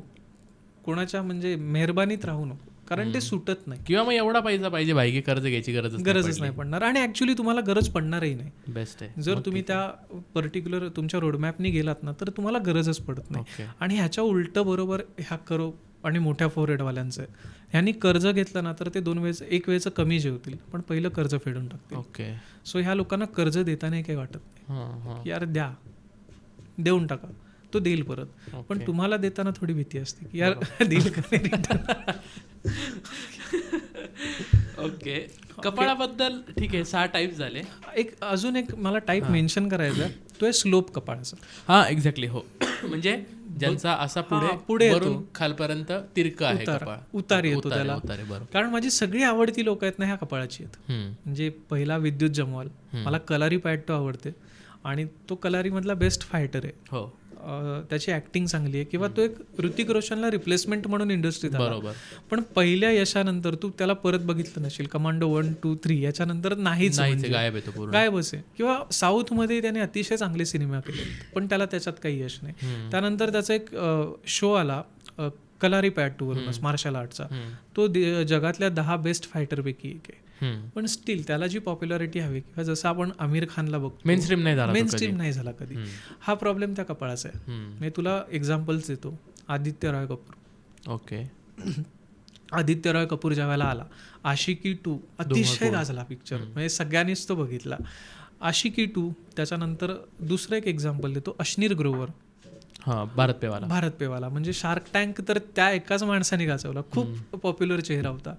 कोणाच्या म्हणजे मेहरबानीत राहू नको, कारण ते सुटत नाही. किंवा मग एवढा पैसा पाहिजे भाई की कर्ज घ्यायची गरजच नाही पडणार. आणि ॲक्च्युली तुम्हाला गरज पडणारही नाही. बेस्ट आहे. जर तुम्ही त्या पर्टिक्युलर तुमच्या रोडमॅपनी गेलात ना तर तुम्हाला गरजच पडत नाही. आणि ह्याच्या उलटं बरोबर ह्या करो आणि मोठ्या फोरहेडवाल्यांचं ह्यांनी कर्ज घेतलं ना तर ते 2 वेळेचं 1 वेळेचं कमी जेवतील, पण पहिलं कर्ज फेडून टाकतील. ओके. सो ह्या लोकांना कर्ज देतानाही काही वाटत नाही की यार देऊन टाका, तो देईल परत. पण तुम्हाला देताना थोडी भीती असते की यार देईल का नाही. ओके. कपाळाबद्दल ठीक आहे, 6 टाईप झाले. अजून एक मला टाईप मेन्शन करायचा, तो आहे स्लोप कपाळाचा. हा एक्झॅक्टली. हो. म्हणजे ज्यांचा असा पुढे वरून खालपर्यंत तिरका आहे, उतार येतो त्याला. कारण माझी सगळी आवडती लोक आहेत ना ह्या कपाळाची आहेत. म्हणजे पहिला विद्युत जमवाल, मला कलारी पॅटो आवडते आणि तो कलारी मधला बेस्ट फायटर आहे. हो. त्याची ऍक्टिंग चांगली आहे. किंवा तो एक ऋतिक रोशनला रिप्लेसमेंट म्हणून इंडस्ट्रीत आला. बरोबर. पण पहिल्या यशानंतर तू त्याला परत बघितलं नसेल, कमांडो 1, 2, 3 याच्यानंतर नाहीच, गायबच आहे. किंवा साऊथ मध्ये त्याने अतिशय चांगले सिनेमा केले पण त्याला त्याच्यात काही यश नाही. त्यानंतर त्याचा एक शो आला कलारी पॅटू वरूनच, मार्शल आर्टचा. तो जगातल्या 10 बेस्ट फायटर पैकी एक आहे. पण स्टील त्याला जी पॉप्युलॅरिटी हवी, किंवा जसं आपण आमिर खानला बघतो, मेनस्ट्रीम नाही झाला कधी. हा प्रॉब्लेम त्या कपाळाचा आहे. मी तुला एक्झाम्पल्स देतो. आदित्य रॉय कपूर. ओके. आदित्य रॉय कपूर ज्या वेळेला आला, आशिकी 2 अतिशय गाजला पिक्चर, म्हणजे सगळ्यांनीच तो बघितला. आशिकी 2. त्याच्यानंतर दुसरं एक एक्झाम्पल देतो, अश्नीर ग्रोवर. भारत पेवाला. म्हणजे शार्क टँक तर त्या एकाच माणसाने गाजवला, खूप पॉप्युलर चेहरा होता.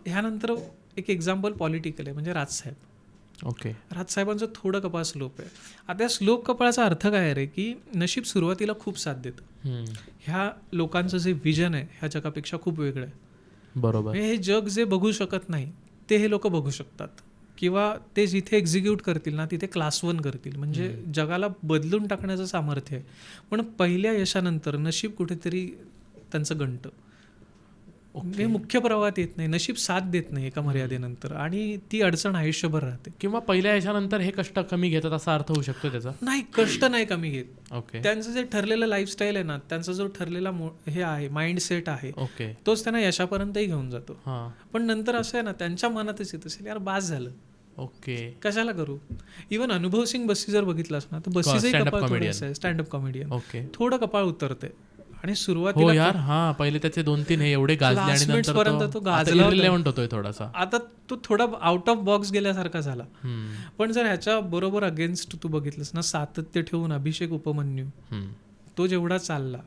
ह्यानंतर एक एक्झाम्पल पॉलिटिकल आहे, म्हणजे राजसाहेब. ओके. राजसाहेबांचं थोडं कपाळ स्लोप आहे. आता या स्लोप कपाळाचा अर्थ काय आहे रे, की नशीब सुरुवातीला खूप साथ देतं. ह्या लोकांचं जे विजन आहे ह्या जगापेक्षा खूप वेगळं आहे. बरोबर. हे जग जे बघू शकत नाही ते हे लोक बघू शकतात, किंवा ते जिथे एक्झिक्यूट करतील ना तिथे क्लास 1 करतील. म्हणजे जगाला बदलून टाकण्याचं सामर्थ्य आहे. पण पहिल्या यशानंतर नशीब कुठेतरी त्यांचं गंट, हे मुख्य प्रवाहात येत नाही. नशीब साथ देत नाही एका मर्यादेनंतर, आणि ती अडचण आयुष्यभर राहते. किंवा पहिल्या यशानंतर हे कष्ट कमी घेतात असा अर्थ होऊ शकतो त्याचा. नाही, कष्ट नाही कमी घेत. ओके. त्यांचं जे ठरलेलं लाईफस्टाईल आहे ना, त्यांचा जो ठरलेला हे आहे, माइंडसेट आहे, ओके. तोच त्यांना यशापर्यंतही घेऊन जातो. हां. पण नंतर असं आहे ना, त्यांच्या मनातच येत असेल यार बास झालं, ओके, कशाला करू. इवन अनुभव सिंग बस्सी जर बघितलास ना तर बस्सीचंही कपाळ थोडंसं आहे, स्टँडअप कॉमेडियन. ओके. थोडं कपाळ उतरते. आणि हो सुरुवातीला यार, हा पहिले त्याचे 2-3 हे एवढे गाजले आणि Classmates नंतर पर्यंत तो गाजला होता. इररिलेव्हंट होतोय थोडासा. आता तो थोडा आउट ऑफ बॉक्स गेल्यासारखा झाला. हम्म. पण जर ह्याच्या बरोबर अगेन्स्ट तू बघितलंस ना, सातत्य ठेवून अभिषेक उपमन्यू, तो जेवढा चालला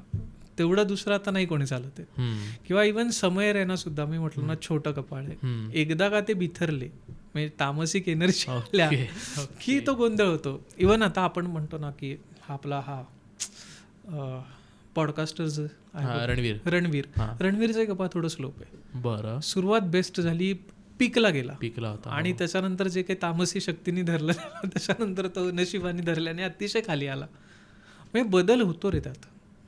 तेवढा दुसरा आता नाही कोणी चालत आहे. किंवा इवन समय रैना सुद्धा, मी म्हटलं ना छोटं कपाळ आहे, एकदा का ते बिथरले म्हणजे तामसिक एनर्जी आल्या की तो गोंधळ होतो. इवन आता आपण म्हणतो ना की आपला हा पॉडकास्टर रणवीरचं कपाळ थोडं स्लोप आहे. बरं. सुरुवात बेस्ट झाली, पिकला होता आणि त्याच्यानंतर जे काही तामसी शक्तीने धरलं त्याच्यानंतर तो नशिबाने धरल्याने अतिशय खाली आला. म्हणजे बदल होतो रे त्यात.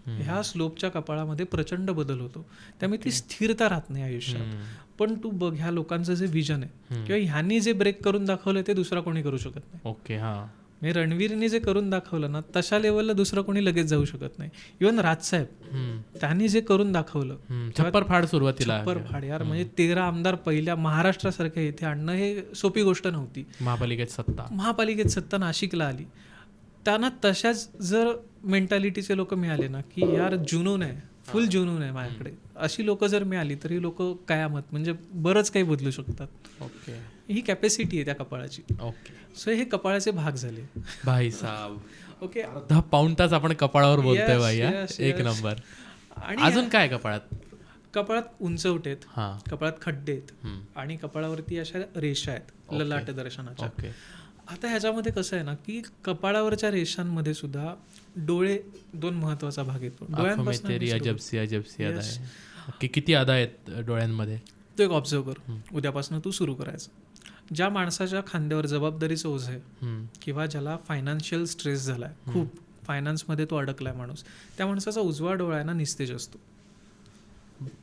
ह्या स्लोपच्या कपाळामध्ये प्रचंड बदल होतो. त्यामुळे ती स्थिरता राहत नाही आयुष्यात. पण तू बघ ह्या लोकांचं जे विजन आहे किंवा ह्यांनी जे ब्रेक करून दाखवलं ते दुसरा कोणी करू शकत नाही. ओके. हा, म्हणजे रणवीरने जे करून दाखवलं ना तशा लेवलला दुसरं कोणी लगेच जाऊ शकत नाही. इव्हन राजसाहेब त्यांनी जे करून दाखवलं, छप्पर फाड सुरुवातीला, छप्पर फाड यार, म्हणजे 13 आमदार पहिल्या महाराष्ट्रासारख्या इथे आणणं हे सोपी गोष्ट नव्हती. महापालिकेत सत्ता नाशिकला आली. त्यांना तशाच जर मेंटॅलिटीचे लोक मिळाले ना की यार जुनून आहे, फुल जुनून आहे माझ्याकडे, अशी लोक जर मिळाली तरी लोक कयामत, म्हणजे बरंच काही बदलू शकतात. ओके. ही कॅपॅसिटी आहे त्या कपाळाची. ओके. सो हे कपाळाचे भाग झाले भाई साहेब. ओके. अर्धा पाऊण तास आपण कपाळावर बोलतोय भाई. एक नंबर. आणि अजून काय कपाळात? कपाळात उंचवटे आहेत, कपाळात खड्डे आहेत, आणि कपाळावरती अशा रेषा आहेत ललाट दर्शनाच्या. ओके. आता ह्याच्यामध्ये कसं आहे ना की कपाळावरच्या रेषांमध्ये सुद्धा डोळे 2 महत्वाचा भाग येतो. किती अदा आहेत डोळ्यांमध्ये तो एक ऑब्झर्व कर. उद्यापासून तू सुरू करायचं. ज्या माणसाच्या खांद्यावर जबाबदारीचं ओझं आहे किंवा ज्याला फायनान्शियल स्ट्रेस झालाय, खूप फायनान्समध्ये तो अडकलाय माणूस, त्या माणसाचा उजवा डोळा आहे ना निस्तेज असतो,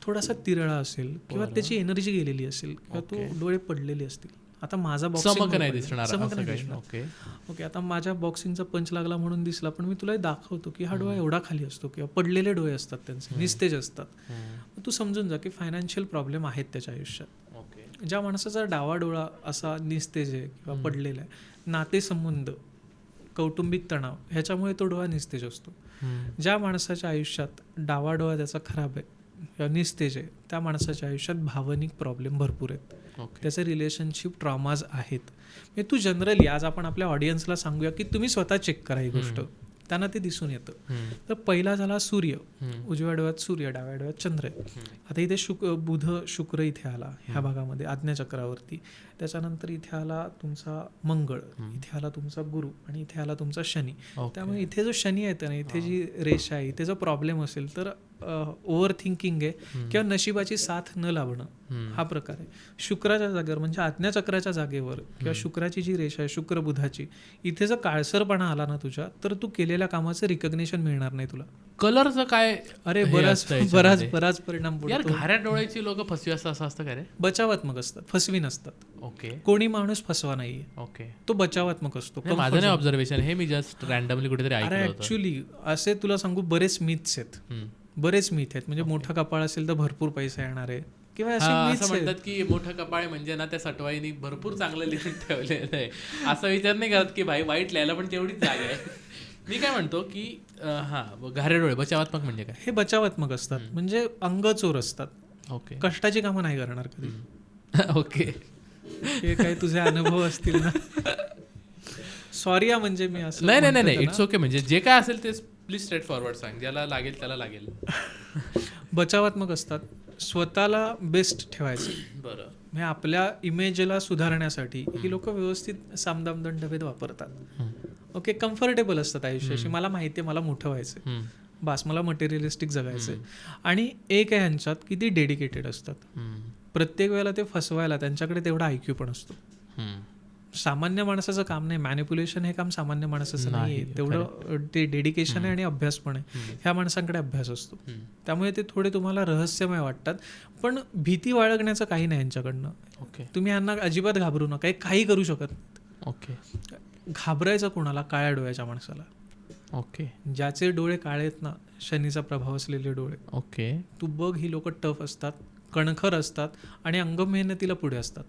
थोडासा तिरळा असेल किंवा त्याची एनर्जी गेलेली असेल किंवा तो डोळे पडलेले असतील. आता माझा चमक नाही दिसणार. ओके. आता माझ्या बॉक्सिंगचा पंच लागला म्हणून दिसला, पण मी तुला दाखवतो की हा डोळा एवढा खाली असतो किंवा पडलेले डोळे असतात त्यांचे, निस्तेज असतात. तू समजून जा की फायनान्शियल प्रॉब्लेम आहेत त्याच्या आयुष्यात. ज्या माणसाचा डावा डोळा असा निस्तेज आहे किंवा पडलेला आहे, नातेसंबंध, कौटुंबिक तणाव ह्याच्यामुळे तो डोळा निस्तेज असतो. ज्या माणसाच्या आयुष्यात डावा डोळा त्याचा खराब आहे किंवा निस्तेज आहे, त्या माणसाच्या आयुष्यात भावनिक प्रॉब्लेम भरपूर आहेत, त्याचे रिलेशनशिप ट्रॉमाज आहेत. म्हणजे तू जनरली आज आपण आपल्या ऑडियन्सला सांगूया की तुम्ही स्वतः चेक करा ही गोष्ट, त्यांना ते दिसून येतं. तर पहिला झाला सूर्य, उजव्या डोळ्यात सूर्य, डाव्या डोळ्यात चंद्र आहे. आता इथे बुध शुक्र इथे आला ह्या भागामध्ये आज्ञाचक्रावरती. त्याच्यानंतर इथे आला तुमचा मंगळ, इथे आला तुमचा गुरु, आणि इथे आला तुमचा शनी. त्यामुळे इथे जो शनी आहे ना, इथे जी रेषा आहे, इथे जो प्रॉब्लेम असेल तर ओव्हर थिंकिंग आहे किंवा नशिबाची साथ न लावणं हा प्रकार आहे. शुक्राच्या जागेवर म्हणजे आज्ञाचक्राच्या जागेवर किंवा शुक्राची जी रेषा आहे शुक्र बुधाची, इथे जर काळसरपणा आला ना तुझ्या, तर तू केलेल्या कामाचं रिकग्नेशन मिळणार नाही तुला. कलरचं काय? अरे बराच परिणाम पडतो. घाऱ्या डोळ्याची लोक फसवी असतात असं असतं का रे? बचावात्मक असतात, फसवी नसतात. ओके. कोणी माणूस फसवा नाहीये. ओके. तो बचावात्मक असतो. माझं नाही ऑब्झर्वेशन, हे मी जस्ट रॅन्डमली कुठेतरी ऐकलं होतं. ऍक्च्युली असे तुला सांगू बरेच मिथ्स आहेत. म्हणजे मोठा कपाळ असेल तर भरपूर पैसा येणार आहे किंवा असं म्हणतात की मोठं कपाळ म्हणजे ना त्या सटवाईनी भरपूर चांगलं लिहून ठेवलेलं आहे. असा विचार नाही करत की भाई वाईट लिहायला पण तेवढीच जागा आहे. मी काय म्हणतो की घारे डोळे बचावात्मक म्हणजे काय? हे बचावात्मक असतात, म्हणजे अंगचोर असतात. ओके. कष्टाची कामं नाही करणार कधी. ओके. हे काही तुझे अनुभव असतील ना, सॉरी म्हणजे मी असं नाही इट्स ओके. म्हणजे जे काय असेल ते प्लीज स्ट्रेट फॉरवर्ड सांग, ज्याला लागेल त्याला लागेल. बचावात्मक असतात, स्वतःला बेस्ट ठेवायचं. बरं. म्हणजे आपल्या इमेजला सुधारण्यासाठी ही लोक व्यवस्थित सामदाम दंडभेद वापरतात. ओके, कम्फर्टेबल असतात आयुष्याशी. मला माहिती आहे मला मोठं व्हायचं, बास मला मटेरियलिस्टिक जगायचं. आणि एक आहे ह्यांच्यात की ती डेडिकेटेड असतात. प्रत्येक वेळेला ते फसवायला त्यांच्याकडे तेवढा IQ पण असतो. सामान्य माणसाचं काम नाही, मॅनिप्युलेशन हे काम सामान्य माणसाचं नाही आहे. तेवढं ते डेडिकेशन आहे आणि अभ्यास पण आहे. ह्या माणसांकडे अभ्यास असतो. त्यामुळे ते थोडे तुम्हाला रहस्यमय वाटतात, पण भीती बाळगण्याचं काही नाही यांच्याकडनं. तुम्ही यांना अजिबात घाबरू नका, काही करू शकत नाहीत. ओके. घाबरायचं कोणाला? काळ्या डोळ्याच्या माणसाला. ओके. ज्याचे डोळे काळे आहेत ना, शनीचा प्रभाव असलेले डोळे. ओके. तू बघ, ही लोक टफ असतात, कणखर असतात आणि अंगमेहनतीला पुढे असतात.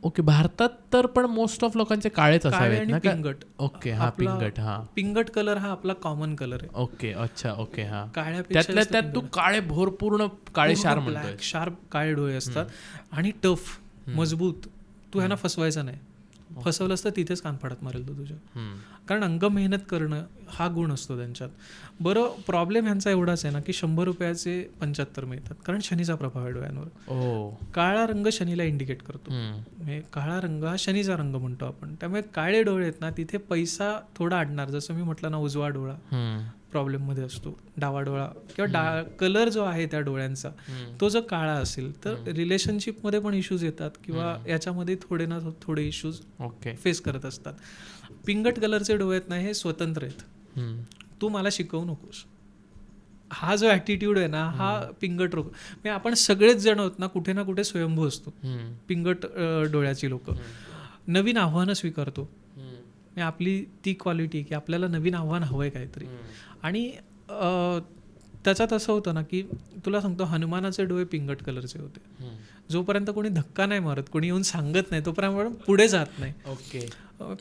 ओके. भारतात तर पण मोस्ट ऑफ लोकांचे काळेच काळे असावेत आणि ना? पिंगट. ओके. हा, पिंगट. हा, पिंगट कलर हा आपला कॉमन कलर आहे. ओके. अच्छा. ओके. हा, काळ्यापेक्षा त्यातल्या त्यात तू काळे पूर्ण काळे शार म्हणतोय. शार्प काळे डोळे असतात आणि टफ, मजबूत. तू ह्यांना फसवायचा नाही. फसवलंस तर तिथेच कानफाडात मारेल तो तुझ्या. कारण अंग मेहनत करणं हा गुण असतो त्यांच्यात. बरं, प्रॉब्लेम ह्यांचा एवढाच आहे ना की 100 रुपयाचे 75 मिळतात, कारण शनीचा प्रभाव आहे डोळ्यांवर. काळा रंग शनीला इंडिकेट करतो. काळा रंग हा शनीचा रंग म्हणतो आपण. त्यामुळे काळे डोळे आहेत ना, तिथे पैसा थोडा अडणार. जसं मी म्हटलं ना, उजवा डोळा प्रॉब्लेम मध्ये असतो, डावा डोळा किंवा कलर जो आहे त्या डोळ्यांचा तो जर काळा असेल तर रिलेशनशिप मध्ये पण इश्यूज येतात किंवा याच्यामध्ये थोडे ना थोडे इश्यूज फेस करत असतात. पिंगट कलरचे डोळे आहेत ना, हे स्वतंत्र आहेत. तू मला शिकवू नकोस, हा जो ॲटिट्यूड आहे ना, हा पिंगट रोग. म्हणजे आपण सगळेच जण आहोत ना, कुठे ना कुठे स्वयंभू असतो. पिंगट डोळ्याची लोक नवीन आव्हानं स्वीकारतो. आपली ती क्वालिटी की आपल्याला नवीन आव्हान हवंय काहीतरी. आणि त्याच्यात असं होतं ना की तुला सांगतो, हनुमानाचे डोळे पिंगट कलरचे होते. जोपर्यंत कोणी धक्का नाही मारत, कोणी येऊन सांगत नाही, तोपर्यंत पुढे जात नाही. ओके.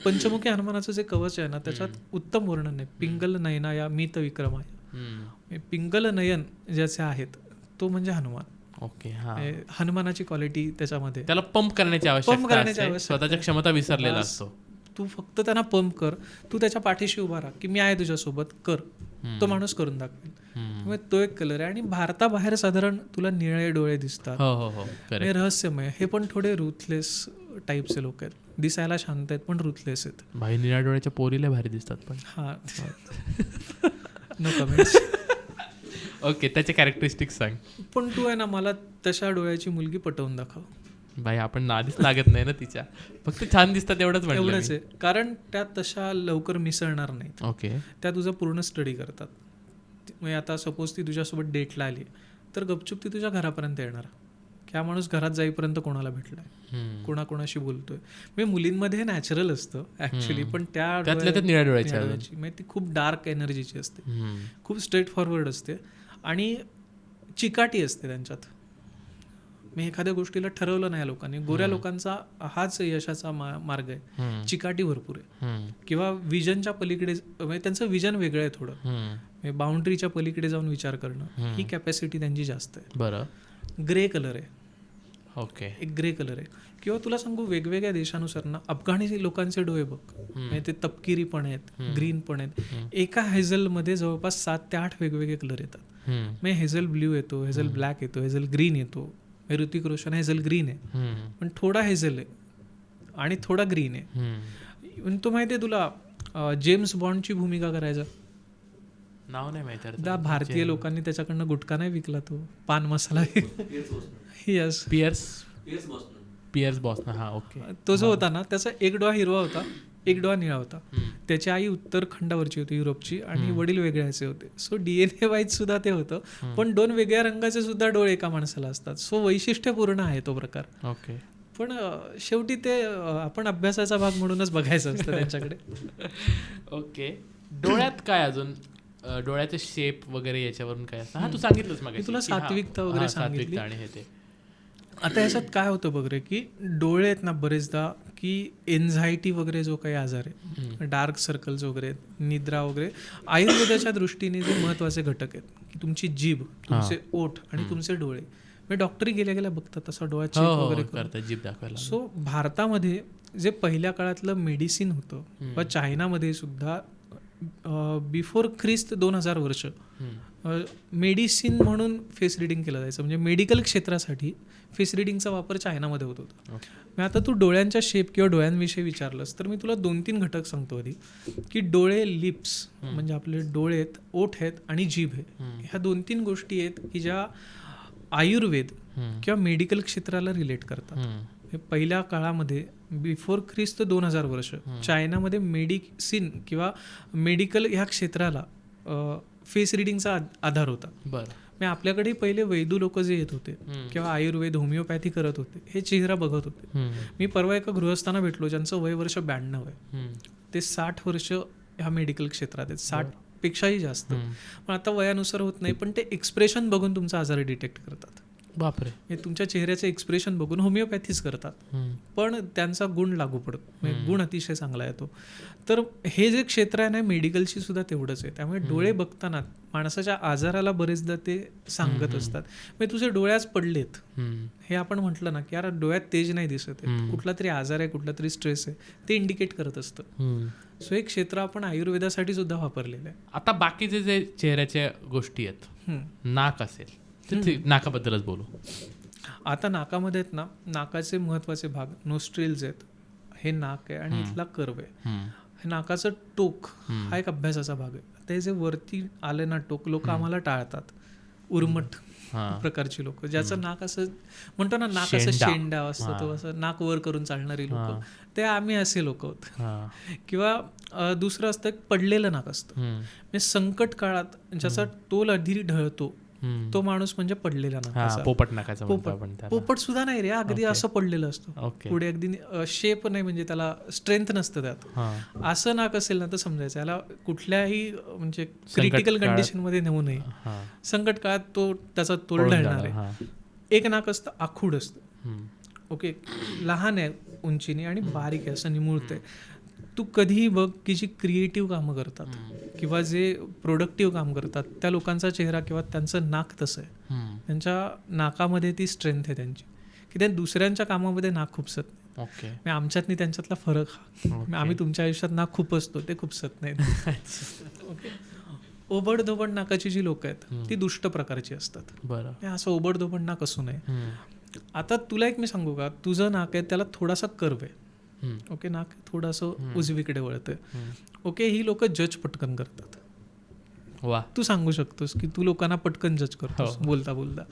पंचमुखी हनुमानाचं जे कवच आहे ना, त्याच्यात उत्तम वर्णन आहे. पिंगल नयना या मीत विक्रमाया. पिंगल नयन ज्याचे आहेत तो म्हणजे हनुमान. ओके. हनुमानाची क्वालिटी त्याच्यामध्ये, त्याला पंप करण्याची आवश्यकता, स्वतःच्या क्षमता विसरलेला असतो. तू फक्त त्यांना पंप कर, तू त्याच्या पाठीशी उभा राहा की मी आहे तुझ्यासोबत, कर. तो माणूस करून दाखवेल. त्यामुळे तो एक कलर आहे. आणि भारताबाहेर साधारण तुला निळे डोळे दिसतात, हे रहस्यमय. हे पण थोडे रुथलेस टाईपचे लोक आहेत. दिसायला शांत आहेत पण रुथलेस आहेत. भाई निळ्या डोळ्याच्या पोरीला भारी दिसतात पण. हा, नो कमेंट्स. ओके. त्याचे कॅरेक्टरिस्टिक्स सांग. पण तू आहे ना, मला तशा डोळ्याची मुलगी पटवून दाखव. भाई आपण नादीच लागत नाही ना तिच्या, फक्त छान दिसतात एवढंच आहे. कारण त्या तशा लवकर मिसळणार नाहीत. ओके. त्या तुझा पूर्ण स्टडी करतात. म्हणजे आता सपोज ती तुझ्यासोबत डेटला आली तर गपचूप ती तुझ्या घरापर्यंत येणार. त्या माणूस घरात जाईपर्यंत कोणाला भेटलाय, कोणाकोणाशी बोलतोय. म्हणजे मुलींमध्ये नॅचरल असतं ऍक्च्युली, पण त्या निळ्या डोळ्याची म्हणजे ती खूप डार्क एनर्जीची असते, खूप स्ट्रेट फॉरवर्ड असते आणि चिकाटी असते त्यांच्यात. मी एखाद्या गोष्टीला ठरवलं नाही लोकांनी. गोऱ्या लोकांचा हाच यशाचा मार्ग आहे, चिकाटी भरपूर आहे. किंवा विजनच्या पलीकडे, म्हणजे त्यांचं विजन वेगळं आहे थोडं, बाउंड्रीच्या पलीकडे जाऊन विचार करणं, ही कॅपॅसिटी त्यांची जास्त आहे. बरं. ग्रे कलर आहे. ओके. एक ग्रे कलर आहे. किंवा तुला सांगू, वेगवेगळ्या देशानुसार ना, अफगाणी लोकांचे डोळे बघ, म्हणजे ते तपकिरी पण आहेत, ग्रीन पण आहेत. एका हेझलमध्ये जवळपास 7 ते 8 वेगवेगळे कलर येतात. म्हणजे हेझल ब्ल्यू येतो, हेझल ब्लॅक येतो, हेझल ग्रीन येतो. ऋतिक रोशन हेझल ग्रीन आहे, पण थोडा हेझल आहे आणि थोडा ग्रीन आहे. तो माहिती आहे तुला, जेम्स बॉन्डची भूमिका करायचा, नाव नाही माहिती. भारतीय लोकांनी त्याच्याकडनं गुटखा नाही विकला, तो पान मसाला. Yes, piers बॉस्नर. हा, ओके. तो जो होता ना, त्याचा एक डोळा हिरवा होता, एक डोळा निळा होता. त्याची आई उत्तर खंडावरची होती, युरोपची, आणि वडील वेगळ्याचे होते. सो DNA वाईज सुद्धा ते होतं, पण 2 वेगळ्या रंगाचे सुद्धा डोळे एका माणसाला असतात. सो वैशिष्ट्यपूर्ण आहे तो प्रकार. ओके. पण शेवटी ते आपण अभ्यासाचा भाग म्हणूनच बघायचं असतं त्यांच्याकडे. ओके. डोळ्यात काय अजून, डोळ्याचे शेप वगैरे याच्यावरून काय असतं? हा, तू सांगितलंस मग तुला सात्विकता वगैरे सांगितली. आणि हे ते आता याच्यात काय होतं बघ रे, की डोळे आहेत ना, बरेचदा की एन्झायटी वगैरे जो काही आजार आहे, डार्क सर्कल्स वगैरे, निद्रा वगैरे, आयुर्वेदाच्या दृष्टीने जे महत्वाचे घटक आहेत की तुमची जीभ, तुमचे ओठ आणि तुमचे डोळे. म्हणजे डॉक्टरी गेल्या गेल्या बघतात तसा डोळा चेक वगैरे करतात, जीभ दाखवायला. सो भारतामध्ये जे पहिल्या काळातलं मेडिसिन होतं, किंवा चायनामध्ये सुद्धा बिफोर ख्रिस्त 2000 वर्ष मेडिसिन म्हणून फेस रिडिंग केलं जायचं. म्हणजे मेडिकल क्षेत्रासाठी फेस रिडिंगचा वापर चायनामध्ये होत होता. मग आता तू डोळ्यांच्या शेप किंवा डोळ्यांविषयी विचारलंस तर मी तुला 2-3 घटक सांगतो आधी, की डोळे, लिप्स म्हणजे आपले डोळे आहेत, ओठ आहेत आणि जीभ आहे. ह्या 2-3 गोष्टी आहेत की ज्या आयुर्वेद किंवा मेडिकल क्षेत्राला रिलेट करतात. पहिल्या काळामध्ये बिफोर ख्रिस्त 2000 वर्ष चायनामध्ये मेडिसिन किंवा मेडिकल ह्या क्षेत्राला फेस रिडिंगचा आधार होता. बरं. मग आपल्याकडे पहिले वैदू लोक जे येत होते किंवा आयुर्वेद, होमिओपॅथी करत होते, हे चेहरा बघत होते. मी परवा एका गृहस्थांना भेटलो ज्यांचं वय वर्ष 92 आहे. ते 60 वर्ष ह्या मेडिकल क्षेत्रात आहेत, 60 पेक्षाही जास्त. पण आता वयानुसार होत नाही, पण ते एक्सप्रेशन बघून तुमचा आजार डिटेक्ट करतात. बापरे. हे तुमच्या चेहऱ्याचे एक्सप्रेशन बघून होमिओपॅथीच करतात, पण त्यांचा गुण लागू पडतो, गुण अतिशय चांगला येतो. तर हे जे क्षेत्र आहे ना मेडिकलची सुद्धा तेवढंच आहे. त्यामुळे डोळे बघताना माणसाच्या आजाराला बरेचदा ते सांगत असतात. म्हणजे तुझे डोळ्याच पडलेत हे आपण म्हटलं ना की यार डोळ्यात तेज नाही दिसत आहे, कुठला तरी आजार आहे, कुठला तरी स्ट्रेस आहे, ते इंडिकेट करत असतं. सो हे क्षेत्र आपण आयुर्वेदासाठी सुद्धा वापरलेलं आहे. आता बाकीचे जे चेहऱ्याच्या गोष्टी आहेत, नाक असेल, नाकाबद्दलच बोलू. आता नाकामध्ये आहेत ना, नाकाचे महत्वाचे भाग नोस्ट्रिल्स आहेत, हे नाक आहे आणि इथला कर्व आहे. हे नाकाचं टोक हा एक अभ्यासाचा भाग आहे. ते जे वरती आले ना टोक, लोक आम्हाला टाळतात, उर्मट प्रकारची लोक, ज्याचं नाक असं म्हणतो ना, नाक असं शेंडा असतं, तो असं नाक वर करून चालणारी लोक, ते आम्ही असे लोक आहोत. किंवा दुसरं असतं पडलेलं नाक असतं. म्हणजे संकट काळात ज्याचा तोल अधीर ढळतो तो माणूस म्हणजे पडलेला नाकाचा. पोपट नाकाचा. पोपट सुद्धा नाही रे, अगदी असं पडलेलं असतं, पुढे अगदी शेप नाही, म्हणजे त्याला स्ट्रेंथ नसतं त्यात. असं नाक असेल ना तर समजायचं याला कुठल्याही म्हणजे क्रिटिकल कंडिशन मध्ये नेऊ नये, संकट काळात तो त्याचा तोल ढळणार आहे. एक नाक असतं आखूड असतं, ओके, लहान आहे उंचीने आणि बारीक आहे, असं निमुळतंय. तू कधीही बघ की जी क्रिएटिव्ह कामं करतात किंवा जे प्रोडक्टिव्ह काम करतात त्या लोकांचा चेहरा किंवा त्यांचं नाक तसं आहे. त्यांच्या नाकामध्ये ती स्ट्रेंथ आहे त्यांची, की त्या दुसऱ्यांच्या कामामध्ये नाक खुपसत नाही. आमच्यातनी त्यांच्यातला फरक हा. आम्ही तुमच्या आयुष्यात नाक खूप असतो, ते खुपसत नाही. ओके. ओबडधोबड नाकाची जी लोक आहेत ती दुष्ट प्रकारची असतात. बरं. असं ओबडधोबड नाक असू नये. आता तुला एक मी सांगू का, तुझं नाक आहे त्याला थोडासा कर्व आहे, ओके, नाक थोडंसं उजवीकडे वळतंय, ओके. ही लोक जज पटकन करतात. वा. तू सांगू शकतोस की तू लोकांना पटकन जज करतोस बोलता बोलता.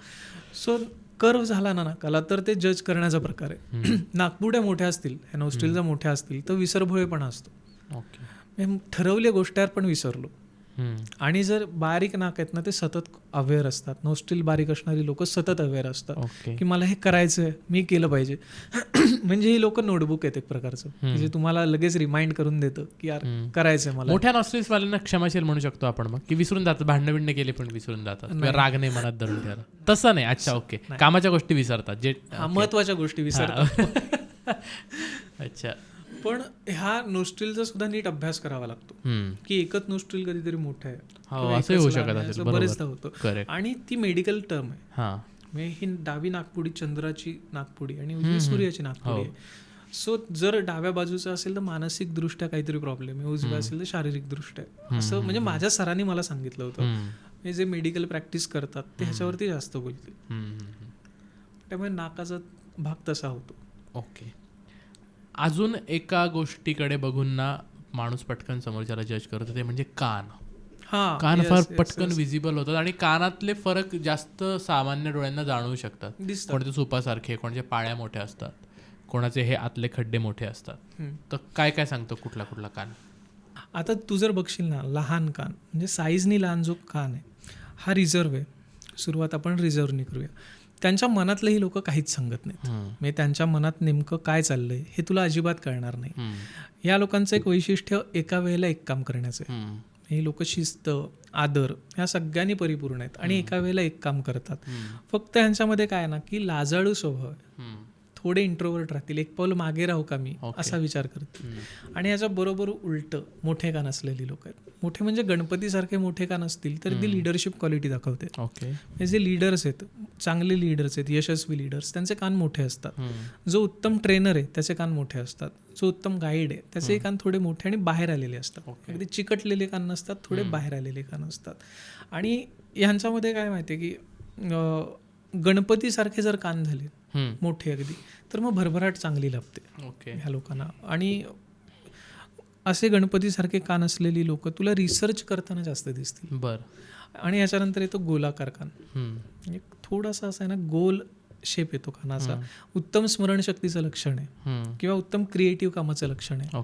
सो कर्व झाला ना नाकाला तर ते जज करण्याचा प्रकार आहे. नाकपुड्या मोठ्या असतील, ह्या नोस्ट्रिल्स मोठ्या असतील तर विसरभोळेपणा असतो. ठरवल्या गोष्टीवर पण विसरलो. आणि जर बारीक नाक आहेत ना ते सतत अवेअर असतात. नोस्ट्रिल बारीक असणारी लोक सतत अवेअर असतात की मला हे करायचंय, मी केलं पाहिजे. म्हणजे ही लोक नोटबुक आहेत एक प्रकारचं, जे तुम्हाला लगेच रिमाइंड करून देतं की यार करायचंय मला. मोठ्या नॉस्ट्रिल्स वाल्यांना क्षमाशील म्हणू शकतो आपण मग, की विसरून जातात, भांडण बिंड केले पण विसरून जातात, राग नाही मनात धरून ठेवला, तसं नाही. अच्छा, ओके. कामाच्या गोष्टी विसरतात, जे महत्वाच्या गोष्टी विसरतात. अच्छा. पण ह्या नोस्ट्रिलचा सुद्धा नीट अभ्यास करावा लागतो, की एकच नोस्ट्रिल कधीतरी मोठं आहे, असं होऊ शकत बरेचदा होतं. आणि ती मेडिकल टर्म आहे. ही डावी नाकपुडी चंद्राची नाकपुडी आणि उजवी सूर्याची नाकपुडी आहे. सो जर डाव्या बाजूचं असेल तर मानसिक दृष्ट्या काहीतरी प्रॉब्लेम आहे, उजव्या असेल तर शारीरिक दृष्ट्या, असं म्हणजे माझ्या सरांनी मला सांगितलं होतं. हे जे मेडिकल प्रॅक्टिस करतात ते ह्याच्यावरती जास्त बोलतील. त्यामुळे नाकाचा भाग तसा होतो. ओके. अजून एका गोष्टीकडे बघून ना माणूस पटकन समोरच्याला जज करतो, ते म्हणजे कान. कान फार पटकन विजिबल होतात आणि कानातले फरक जास्त सामान्य डोळ्यांना जाणवू शकतात. कोणाचे सुपासारखे, कोणाचे पाळ्या मोठ्या असतात, कोणाचे हे आतले खड्डे मोठे असतात. तर काय काय सांगतो कुठला कुठला कान? आता तू जर बघशील ना, लहान कान म्हणजे साईजनी लहान जो कान आहे हा रिझर्व्ह आहे. सुरुवात आपण रिझर्व्हनी करूया. त्यांच्या मनातलंही लोक काहीच सांगत नाहीत. म्हणजे त्यांच्या मनात नेमकं काय चाललंय हे तुला अजिबात कळणार नाही. या लोकांचं एक वैशिष्ट्य एका वेळेला एक काम करण्याचं आहे. हे लोक शिस्त, आदर ह्या सगळ्यांनी परिपूर्ण आहेत आणि एका वेळेला एक काम करतात. फक्त ह्यांच्यामध्ये काय ना की लाजाळू स्वभाव आहे, थोडे इंट्रोवर्ट राहतील, एक पाऊल मागे राहू का मी, असा विचार करतील. आणि याच्या बरोबर उलट मोठे कान असलेली लोक आहेत. मोठे म्हणजे गणपतीसारखे मोठे कान असतील तर ती लिडरशिप क्वालिटी दाखवते. हे जे लीडर्स आहेत, चांगले लीडर्स आहेत, यशस्वी लीडर्स, त्यांचे कान मोठे असतात. जो उत्तम ट्रेनर आहे त्याचे कान मोठे असतात. जो उत्तम गाईड आहे त्याचे कान थोडे मोठे आणि बाहेर आलेले असतात. अगदी चिकटलेले कान नसतात, थोडे बाहेर आलेले कान असतात. आणि ह्यांच्यामध्ये काय माहिती आहे की गणपतीसारखे जर कान झाले मोठे अगदी, तर मग भरभराट चांगली लाभते ह्या लोकांना. आणि असे गणपतीसारखे कान असलेली लोक तुला रिसर्च करताना जास्त दिसतील. आणि याच्यानंतर येतो गोलाकार कान. म्हणजे थोडासा असं आहे ना, गोल शेप येतो कानाचा. उत्तम स्मरणशक्तीचं लक्षण आहे किंवा उत्तम क्रिएटिव्ह कामाचं लक्षण आहे.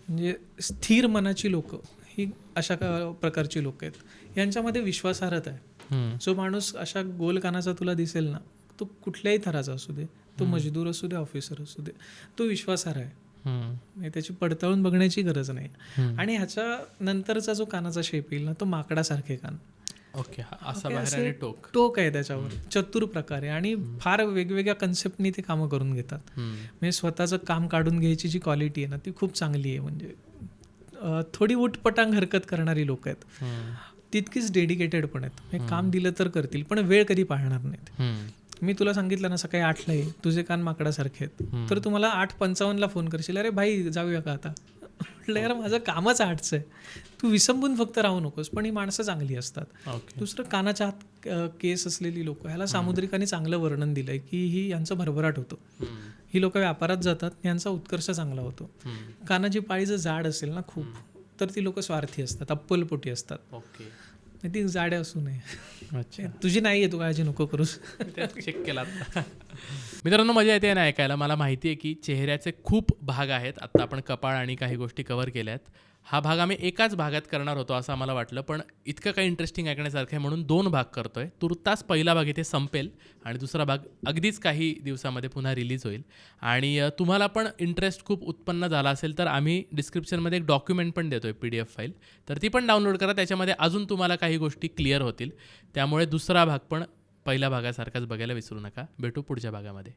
म्हणजे स्थिर मनाची लोक ही अशा प्रकारची लोक आहेत. यांच्यामध्ये विश्वासार्हता आहे. जो माणूस अशा गोल कानाचा तुला दिसेल ना, तो कुठल्याही थराचा असू दे, तो मजदूर असू दे, ऑफिसर असू दे, तो विश्वासार्ह आहे. त्याची पडताळून बघण्याची गरज नाही. आणि ह्याच्या नंतरचा जो कानाचा शेप येईल ना, तो माकडासारखे कान. टोक आहे त्याच्यावर, चतुर प्रकारे. आणि फार वेगवेगळ्या कन्सेप्टनी ते कामं करून घेतात. म्हणजे स्वतःचं काम काढून घ्यायची जी क्वालिटी आहे ना, ती खूप चांगली आहे. म्हणजे थोडी उटपटांग हरकत करणारी लोक आहेत, तितकीच डेडिकेटेड पण आहेत. हे काम दिलं तर करतील, पण वेळ कधी पाळणार नाहीत. मी तुला सांगितलं ना सकाळी 8ला ये, तुझे कान माकडासारखे आहेत, तर तुम्हाला 8:55ला फोन करशील, अरे भाई जाऊया का आता. म्हटलं यार माझं कामच 8चं आहे, तू विसंबून फक्त राहू नकोस. पण ही माणसं चांगली असतात. दुसरं कानाच्या आत केस असलेली लोक, ह्याला सामुद्रिकांनी चांगलं वर्णन दिलंय की ही यांचं भरभराट होतो. ही लोक व्यापारात जातात, यांचा उत्कर्ष चांगला होतो. कानाची पाळी जर जाड असेल ना खूप, तर ती लोक स्वार्थी असतात, अप्पलपोटी असतात. ती जाडे असू नये. तुझी नाही आहे, तू काळजी नको करूस. चेक केला. मित्रांनो, मजा येते ना ऐकायला. मला माहिती आहे की चेहऱ्याचे खूप भाग आहेत. आत्ता आपण कपाळ आणि काही गोष्टी कव्हर केल्यात. हा भाग आम्ही एकाच भागात करणार होतो असं आम्हाला वाटलं, पण इतकं काही इंटरेस्टिंग ऐकण्यासारखं आहे म्हणून 2 भाग करतोय. तुर्तास पहिला भाग इथे संपेल आणि दुसरा भाग अगदीच काही दिवसामध्ये पुन्हा रिलीज होईल. आणि तुम्हाला पण इंटरेस्ट खूप उत्पन्न झाला असेल तर आम्ही डिस्क्रिप्शनमध्ये एक डॉक्युमेंट पण देतोय, PDF फाईल, तर ती पण डाउनलोड करा. त्याच्यामध्ये अजून तुम्हाला काही गोष्टी क्लिअर होतील. त्यामुळे दुसरा भाग पण पहिल्या भागासारखाच बघायला विसरू नका. भेटू पुढच्या भागामध्ये.